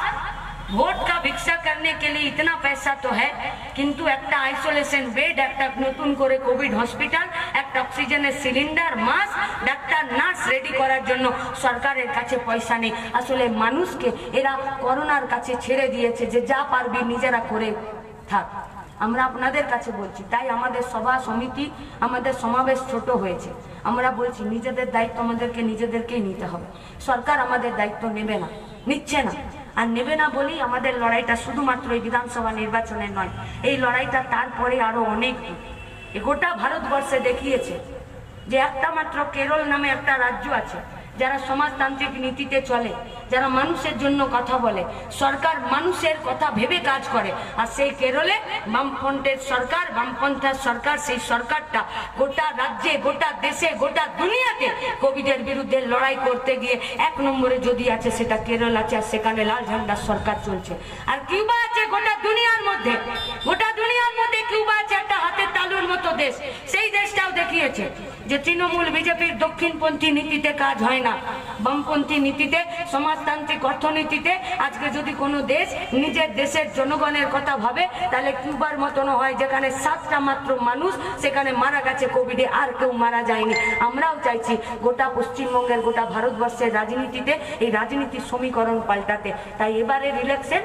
A: वोट का भिक्षा करने के लिए इतना पैसा तो है, किंतु একটা আইসোলেশন বেড, একটা নতুন করে কোভিড হসপিটাল, একটা অক্সিজেনের cylinder, mask, doctor, nurse ready করার জন্য সরকারের কাছে পয়সা নেই। আসলে মানুষকে এরা করোনার কাছে ছেড়ে দিয়েছে যে যা পারবি নিজেরা করে থাক। আমরা আপনাদের কাছে বলছি, তাই আমাদের সভা সমিতি, আমাদের সমাবেশ ছোট হয়েছে। আমরা বলছি নিজেদের দায়িত্ব আমাদেরকে নিজেদেরকেই নিতে হবে। সরকার আমাদের দায়িত্ব নেবে না, নিচ্ছে না, আর নেবে না বলেই আমাদের লড়াইটা শুধুমাত্র এই বিধানসভা নির্বাচনের নয়, এই লড়াইটা তারপরে আরো অনেক। গোটা ভারতবর্ষে দেখিয়েছে যে একটা মাত্র কেরল নামে একটা রাজ্য আছে যারা সমাজতান্ত্রিক নীতিতে চলে, যারা মানুষের জন্য কথা বলে, সরকার মানুষের কথা ভেবে কাজ করে। আর সেই কেরলে বামফ্রন্টের সরকার, বামপন্থার সরকার, সেই সরকারটা গোটা রাজ্যে, গোটা দেশে, গোটা দুনিয়াতে কোভিডের বিরুদ্ধে লড়াই করতে গিয়ে 1 নম্বরে যদি আছে সেটা কেরল আছে, আর সেখানে লাল ঝান্ডার সরকার চলছে। আর কিউবা আছে গোটা দুনিয়ার মধ্যে কিউবা আছে একটা হাতের তালুর মতো দেশ। সেই দেশটাও দেখিয়েছে যে তৃণমূল বিজেপির দক্ষিণপন্থী নীতিতে কাজ হয় না, বামপন্থী নীতিতে, সমাজতান্ত্রিক অর্থনীতিতে। আজকে যদি কোনো দেশ নিজের দেশের জনগণের কথা ভাবে, তাহলে কিউবার মতন হয়, যেখানে 7টা মাত্র মানুষ সেখানে মারা গেছে কোভিডে, আর কেউ মারা যায়নি। আমরাও চাইছি গোটা পশ্চিমবঙ্গের, গোটা ভারতবর্ষের রাজনীতিতে এই রাজনীতির সমীকরণ পাল্টাতে। তাই এবারের ইলেকশন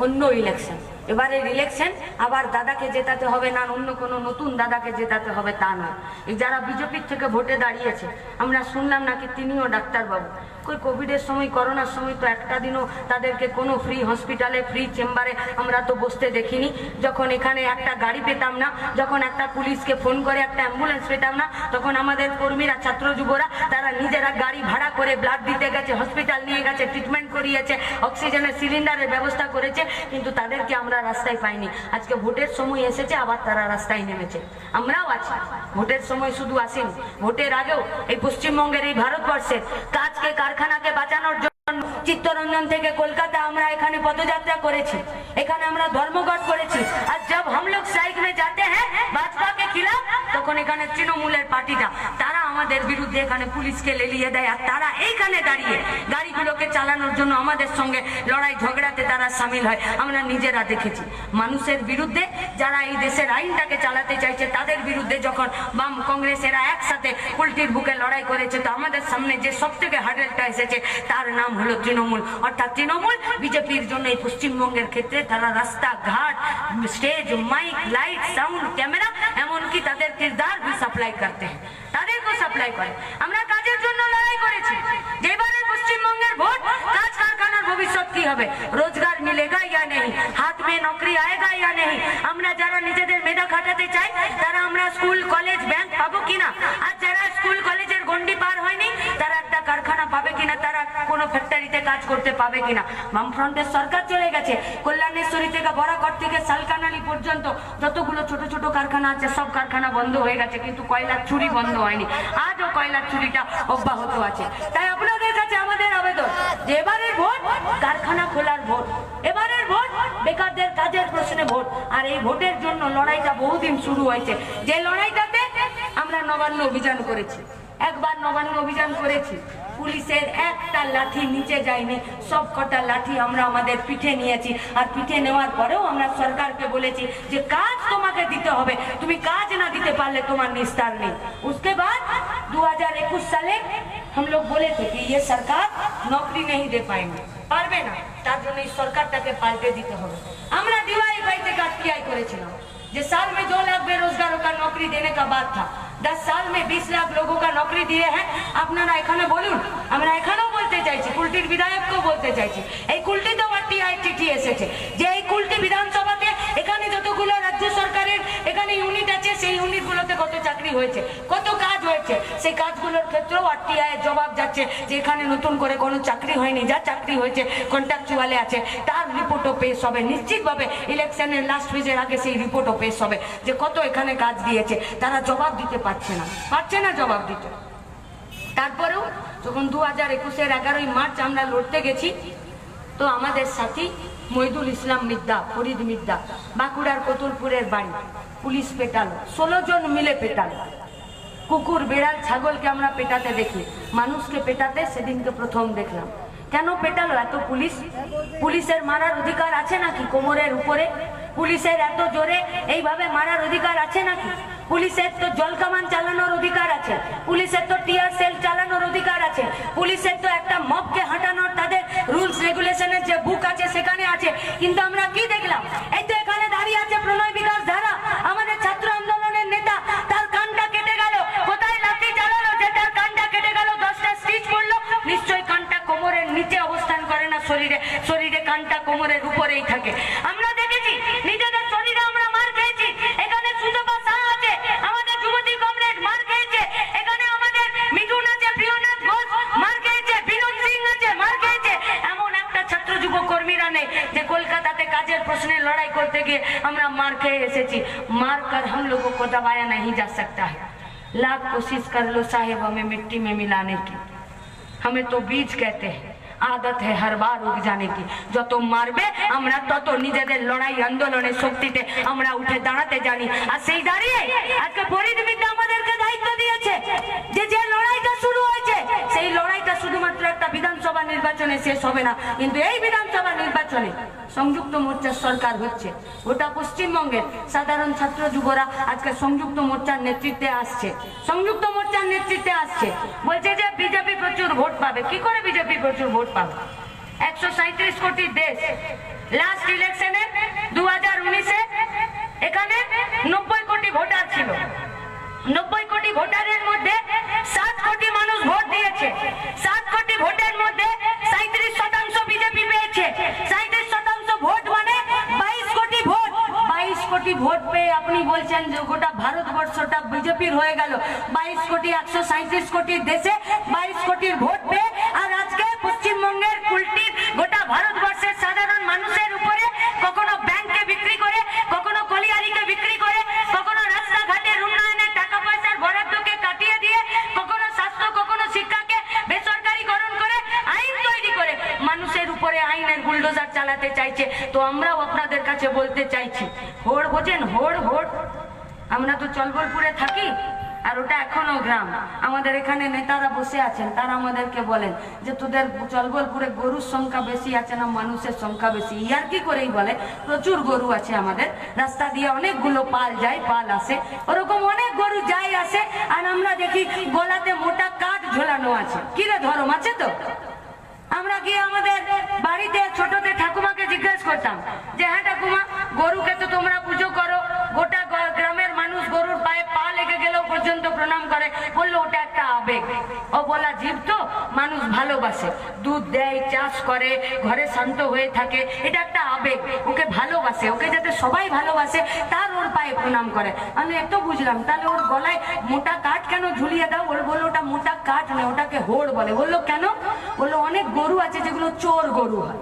A: অন্য ইলেকশন, এবারের ইলেকশন আবার দাদাকে জেতাতে হবে না, অন্য কোনো নতুন দাদাকে জেতাতে হবে তা নয়। এই যারা বিজেপির থেকে ভোটে দাঁড়িয়েছে, আমরা শুনলাম নাকি তিনিও ডাক্তারবাবু। কই কোভিডের সময়, করোনার সময় তো একটা দিনও তাদেরকে কোনো ফ্রি হসপিটালে, ফ্রি চেম্বারে আমরা তো বসতে দেখিনি। যখন এখানে একটা গাড়ি পেতাম না, যখন একটা পুলিশকে ফোন করে একটা অ্যাম্বুলেন্স পেতাম না, তখন আমাদের কর্মীরা, ছাত্র যুবরা, তারা নিজেরা গাড়ি ভাড়া করে ব্লাড দিতে গেছে, হসপিটাল নিয়ে গেছে, ট্রিটমেন্ট করিয়েছে, অক্সিজেনের সিলিন্ডারের ব্যবস্থা করেছে, কিন্তু তাদেরকে আমরা রাস্তায় পাইনি। আজকে ভোটের সময় এসেছে, আবার তারা রাস্তায় নেমেছে। আমরাও আছি, ভোটের সময় শুধু আসিনি, ভোটের আগেও এই পশ্চিমবঙ্গের, এই ভারতবর্ষের কাজকে, কারখানাকে বাঁচানোর জন্য চিত্তরঞ্জন থেকে কলকাতা আমরা এখানে পদযাত্রা করেছি, এখানে আমরা ধর্মঘট করেছি। আর जब हम लोग स्ट्राइक में जाते हैं भाजपा के खिलाफ, তখন এখানে তৃণমূলের পার্টিটা তারা আমাদের বিরুদ্ধে এখানে পুলিশকে লেলিয়ে দেয়, আর তারা এইখানে দাঁড়িয়ে গাড়িগুলোকে চালানোর জন্য আমাদের সঙ্গে লড়াই ঝগড়াতে তারা সামিল হয়। আমরা নিজেরা দেখেছি মানুষের বিরুদ্ধে যারা এই দেশের আইনটাকে চালাতে চাইছে তাদের বিরুদ্ধে যখন বাম কংগ্রেসেরা একসাথে উল্টির বুকে লড়াই করেছে, তো আমাদের সামনে যে সব থেকে হার্ডেলটা এসেছে তার নাম হলো তৃণমূল। অর্থাৎ তৃণমূল বিজেপির জন্য এই পশ্চিমবঙ্গের ক্ষেত্রে তারা রাস্তাঘাট, stage, mic, light, sound, camera, এমনকি তাদের কিরদার भी सप्लाई करते हैं, তাদেরকে সাপ্লাই করে। আমরা কাজের জন্য লড়াই করেছি। যেবারে পশ্চিমবঙ্গের ভোট, কাজ কারখানার ভবিষ্যৎ কি হবে, রোজগার মিলেগা ইয়া নেই, হাত মে নকরি আয়েগা ইয়া নেই, আমরা যারা নিজেদের মেধা খাটাতে চাই তারা আমরা স্কুল, কলেজ, ব্যাংক পাবো কিনা, আর যারা স্কুল কলেজের গন্ডি পার হয়নি তারা একটা কারখানা পাবে কিনা, তারা কোনো ফ্যাক্টরিতে কাজ করতে পাবে কিনা। বামফ্রন্টের সরকার চলে গেছে, কল্যাণেশ্বরী থেকে বরাকর থেকে সালকানালি পর্যন্ত যতগুলো ছোট ছোট কারখানা আছে সব কারখানা বন্ধ হয়ে গেছে, কিন্তু কয়লার চুরি বন্ধ হয়নি, আজও কয়লার চুরিটা অব্যাহত আছে। তাই আপনাদের কাছে আমাদের আবেদন যে এবারের ভোট কারখানা খোলার ভোট, এবারের ভোট বেকারদের কাজের প্রশ্নে ভোট। আর এই ভোটের জন্য লড়াইটা বহুদিন শুরু হয়েছে, যে লড়াইটাতে আমরা নবান্ন অভিযান করেছি, একবার নবান্ন অভিযান করেছি, পুলিশের একটা লাঠি নিচে যায়নি, সব কটা লাঠি আমরা আমাদের পিঠে নিয়েছি। আর পিঠে নেওয়ার পরেও আমরা সরকারকে বলেছি যে কাজ তোমাকে দিতে হবে, তুমি কাজ না দিতে পারলে তোমার নিস্তার নেই। उसके बाद 2021 সালে हम लोग बोले थे कि ये सरकार नौकरी नहीं दे पाएंगे, পারবে না, তার জন্য এই সরকারটাকে পাল্টে দিতে হবে। আমরা দিওয়াই বাইতে কাজ কিয়াই করেছিলাম যে साल में 2 लाख बेरोजगारों का नौकरी देने का बात था, 10 साल में 20 लाख लोगों का नौकरी दिए हैं। আপনারা এখানে বলুন, আমরা এখানেও বলতে চাইছি, কুলটির বিধায়ককেও বলতে চাইছি, এই কুলটিতেও টিআইটিটি এসেছে যে এই কুলটি বিধানসভাতে এখানে যতগুলো রাজ্য সরকারের এখানে ইউনিট আছে সেই ইউনিটগুলোতে কত চাকরি হয়েছে, কত কাজ হয়েছে, সেই কাজগুলোর ক্ষেত্রেও আরটিআই এর জবাব যাচ্ছে যে এখানে নতুন করে কোনো চাকরি হয়নি, যা চাকরি হয়েছে কন্ট্রাকচুয়ালে আছে, তার রিপোর্টও পেশ হবে নিশ্চিতভাবে। ইলেকশনের লাস্ট ফেজের আগে সেই রিপোর্টও পেশ হবে যে কত এখানে কাজ দিয়েছে, তারা জবাব দিতে পারছে না জবাব দিতে। তারপরেও যখন 2021-এর 11ই মার্চ আমরা লড়তে গেছি, তো আমাদের সাথী মইদুল ইসলাম মিদ্দা, ফরিদ মিদ্দা, বাঁকুড়ার কতুলপুরের বাড়ি, পুলিশ পেটালো, 16 জন মিলে পেটালো। কুকুর, বিড়াল, ছাগলকে আমরা পেটাতে দেখি, মানুষকে পেটাতে সেদিনকে প্রথম দেখলাম। কেন পেটালো এত পুলিশ? পুলিশের মারার অধিকার আছে নাকি কোমরের উপরে? পুলিশের এত জোরে এইভাবে মারার অধিকার আছে নাকি? পুলিশের তো জল কামান চালানোর অধিকার আছে, পুলিশের তো টিয়ার সেল চালানোর অধিকার আছে, পুলিশের তো একটা মবকে হাঁটানোর তাদের রুলস রেগুলেশনের যে বুক আছে সেখানে আছে। কিন্তু আমরা কি দেখলাম, এই তো এখানে দাঁড়িয়ে আছে প্রণয় বিকাশ ধারা, আমাদের ছাত্র আন্দোলনের নেতা, তার কানটা কেটে গেল, কোথায় লাঠি চালালো যে তার কানটা কেটে গেল, 10টা স্টিচ পড়লো, নিশ্চয়ই কানটা কোমরের নিচে অবস্থান করে না, শরীরে কানটা কোমরের উপরেই থাকে। আমরা দেখেছি নিজেদের শরীরে আমরা মার খেয়েছি, এখানে সুতপা শাহ আছে, আমাদের যুবতী কমরেড মার খেয়েছে, এখানে আমাদের মিঠুন আছে, প্রিয়নাথ ঘোষ মার খেয়েছে, বিনোদ সিং আছে মার খেয়েছে। এমন একটা ছাত্র যুব কর্মীরা নেই যে কলকাতাতে কাজের প্রশ্নে লড়াই করতে গিয়ে আমরা মার খেয়ে এসেছি। মার কর हम लोगों को दबाया नहीं जा सकता है, लाख कोशिश कर लो साहेब हमें मिट्टी में मिलाने की, हमें तो बीज कहते हैं, आदत है हर बार उग जाने की। যত মারবে আমরা তত নিজেদের লড়াই আন্দোলনের শক্তিতে আমরা উঠে দাঁড়াতে জানি। আর সেই দাঁড়িয়ে আজকে ফরিদ মিদ্দা আমাদেরকে দায়িত্ব দিয়েছে যে যে লড়াইটা শুরু হয়েছে সেই লড়াইটা শুধুমাত্র একটা বিধানসভা নির্বাচনে শেষ হবে না, কিন্তু এই বিধানসভা নির্বাচনে সংযুক্ত মোর্চার সরকার হচ্ছে। গোটা পশ্চিমবঙ্গের সাধারণ ছাত্র যুবরা আজকে সংযুক্ত মোর্চার নেতৃত্বে আসছে, সংযুক্ত মোর্চার নেতৃত্বে আসছে, বলছে যে বিজেপি প্রচুর ভোট পাবে। কি করে বিজেপি প্রচুর ভোট পাবে? 137 কোটি দেশ, লাস্ট ইলেকশনে 2019-এ এখানে 90 কোটি ভোটার ছিল, 90 কোটি ভোটারের মধ্যে 7 কোটি মানুষ ভোট দিয়েছে, 7 কোটি ভোটের মধ্যে 37% বিজেপি পেয়েছে। 37% ভোট মানে 22 কোটি ভোট, 22 কোটি ভোট পেয়ে আপনি বলছেন যে গোটা ভারতবর্ষটা বিজেপির হয়ে গেল। 22 কোটি 137 কোটির দেশে 22 কোটির ভোট পেয়ে আর আজকে পশ্চিমবঙ্গের কুলটির গোটা ভারতবর্ষের সাধারণ মানুষের উপরে কখনো ব্যাংকে বিক্রি করে, কখনো কলিয়ারিকে বিক্রি করে, কখনো রাস্তাঘাটের উন্নয়নের টাকা পয়সার বরাদ্দকে কাটিয়ে দিয়ে, কখনো স্বাস্থ্য, কখনো শিক্ষাকে বেসরকারীকরণ করে, আইন তৈরি করে মানুষ বুলডোজার চালাতে চাইছে। তো আমরাও আপনাদের কাছে বলতে চাইছি, হোড় বোঝেন, হোড় হোড়, আমরা তো চলবলপুরে থাকি আর ওটা এখনো গ্রাম। আমাদের এখানে নেতারা বসে আছেন, তারা আমাদেরকে বলেন যে তোদের চলবলপুরে গরুর সংখ্যা বেশি আছে না মানুষের সংখ্যা বেশি? ইয়ার কি করেই বলে, প্রচুর গরু আছে আমাদের, রাস্তা দিয়ে অনেকগুলো পাল যায়, পাল আসে, ওরকম অনেক গরু যায় আসে। আর আমরা দেখি গলাতে মোটা কাঠ ঝোলানো আছে। কি রে ধরম আছে তো? আমরা কি আমাদের বাড়িতে ছোটতে ঠাকুমাকে জিজ্ঞেস করতাম যে হ্যাঁ ঠাকুমা, গরুকে তো তোমরা পুজো করো, গোটা গ্রামের মানুষ গরুর পায়ে পা লেগে গেলেও পর্যন্ত প্রণাম করে। বললো ওটা একটা আবেগ, ও বলা জীব তো মানুষ ভালোবাসে, দুধ দেয়, চাষ করে, ঘরে শান্ত হয়ে থাকে, এটা একটা আবেগ, ওকে ভালোবাসে, ওকে যাতে সবাই ভালোবাসে তার ওর পায়ে প্রণাম করে। আমি এত বুঝলাম, তাহলে ওর গলায় মোটা কাঠ কেন ঝুলিয়ে দাও? ওর বললো ওটা মোটা কাঠ নয়, ওটাকে হোড় বলে। বললো কেন? বললো অনেক গরু আছে যেগুলো চোর গরু হয়,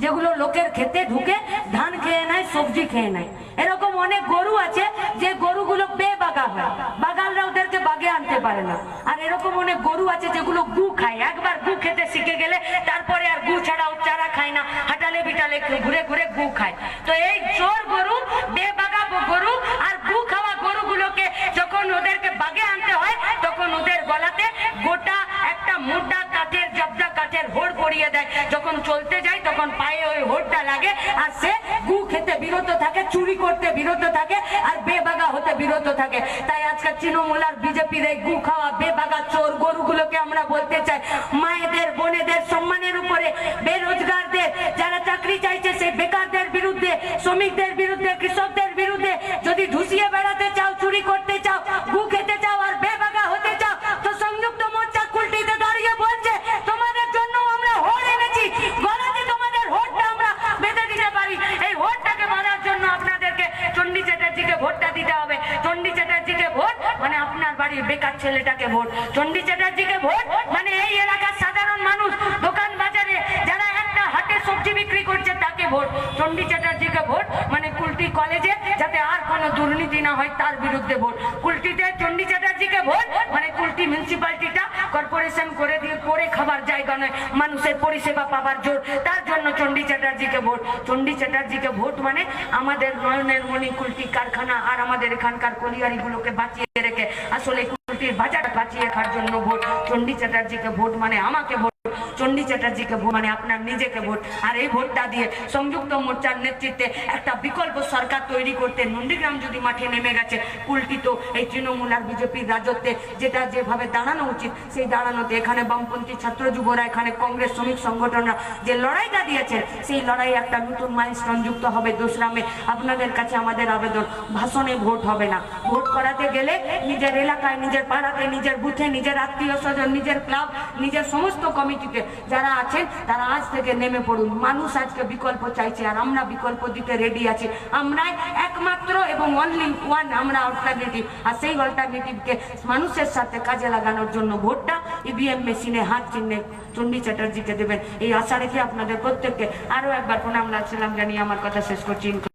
A: যেগুলো লোকের খেতে ঢুকে ধান খেয়ে নেয়, সবজি খেয়ে নেয়। এরকম অনেক গরু আছে যে গরুগুলো বেবাগা হয়, বাগালরা ওদেরকে বাগে আনতে পারে না। আর এরকম অনেক গরু আছে যেগুলো গু খায়, একবার গু খেতে শিখে গেলে তারপরে আর গু ছাড়াও চারা খায় না, হাঁটালে বিটালে ঘুরে ঘুরে গু খায়। তো এই চোর গরু, বেবাগা গরু আর গু খাওয়া গরুগুলোকে যখন ওদেরকে বাগে আনতে হয়, তখন ওদের গলাতে গোটা একটা মোটা কাঠের, জবদা কাঠের হোড় পরিয়ে দেয়। যখন চলতে যায় তখন পায়ে ওই হোড়টা লাগে, আর সে গু খেতে বিরত থাকে, চুরি করতে বিরত থাকে, আর বেবাগা হতে বিরত থাকে। তাই আজকে তৃণমূল আর বিজেপির এই গু খাওয়া বেবাগা চোর গরুগুলোকে আমরা বলতে চাই, মায়েদের, বোনেদের সম্মানের উপরে, বেরোজগারদের, যারা চাকরি চাইছে সেই বেকারদের বিরুদ্ধে, শ্রমিকদের বিরুদ্ধে, কৃষকদের বিরুদ্ধে যদি ধুসিয়ে বেড়াতে চাও, চুরি করতে চাও, গু খেতে চাও আর বেবাগা হতে চাও, তো সংযুক্ত মোর্চা কুলটিতে দাঁড়িয়ে বলছে তোমাদের জন্য আমরা হোড় এনেছি, গলাতে তোমাদের হোড়টা আমরা বেঁধে দিতে পারি। এই হোড়টাকে বাঁধার জন্য আপনাদেরকে চণ্ডী চ্যাটার্জিকে ভোটটা দিতে হবে। চণ্ডী চ্যাটার্জিকে ভোট মানে আপনার বাড়ির বেকার ছেলেটাকে ভোট। চণ্ডী চ্যাটার্জিকে ভোট মানে এই এলাকার সাধারণ মানুষ, দোকান বাজারে যারা একটা হাটে সবজি বিক্রি করছে তাকে ভোট। চণ্ডী চ্যাটার্জিকে ভোট মানে কুলটি কলেজে যাতে আর কোনো দুর্নীতি না হয় তার বিরুদ্ধে ভোট। কুলটিতে চণ্ডী চ্যাটার্জিকে ভোট মানে কুলটি মিউনিসিপালিটিটা কর্পোরেশন করে দিয়ে করে খাবার জায়গা নয়, মানুষের পরিষেবা পাবার জোর, তার জন্য চণ্ডী চ্যাটার্জিকে ভোট। চণ্ডী চ্যাটার্জিকে ভোট মানে আমাদের নয়নের মণি কুলটি কারখানা আর আমাদের এখানকার কলিয়ারিগুলোকে বাঁচিয়ে রেখে আসলে কুলটির বাজার বাঁচিয়ে রাখার জন্য ভোট। চণ্ডী চ্যাটার্জিকে ভোট মানে আমাকে ভোট, চণ্ডী চ্যাটার্জিকে ভোট মানে আপনার নিজেকে ভোট। আর এই ভোটটা দিয়ে সংযুক্ত মোর্চার নেতৃত্বে একটা বিকল্প সরকার তৈরি করতে নন্দীগ্রাম যদি মাঠে নেমে গেছে, কুলটি তো এই তৃণমূল আর বিজেপির রাজত্বে যেটা যেভাবে দাঁড়ানো উচিত সেই দাঁড়ানোতে, এখানে বামপন্থী ছাত্র যুবরা, এখানে কংগ্রেস শ্রমিক সংগঠনরা যে লড়াইটা দিয়েছেন, সেই লড়াই একটা নতুন মাইলস্টোন যুক্ত হবে 2রা মে। আপনাদের কাছে আমাদের আবেদন, ভাষণে ভোট হবে না, ভোট করাতে গেলে নিজের এলাকায়, নিজের পাড়াতে, নিজের বুথে, নিজের আত্মীয় স্বজন, নিজের ক্লাব, নিজের সমস্ত কমিটিতে যারা আছেন তারা আজ থেকে নেমে পড়ুন। মানুষ আজকে বিকল্প চাইছে আর আমরা বিকল্প দিতে রেডি আছি। আমরাই একমাত্র এবং অনলি ওয়ান আমরা অল্টারনেটিভ। আর সেই অল্টারনেটিভকে মানুষের সাথে কাজে লাগানোর জন্য ভোটটা ইভিএম মেশিনে হাত চিহ্নে চণ্ডী চ্যাটার্জিকে দেবেন, এই আশা রেখে আপনাদের প্রত্যেককে আরো একবার প্রণাম, সালাম জানিয়ে আমার কথা শেষ করছি।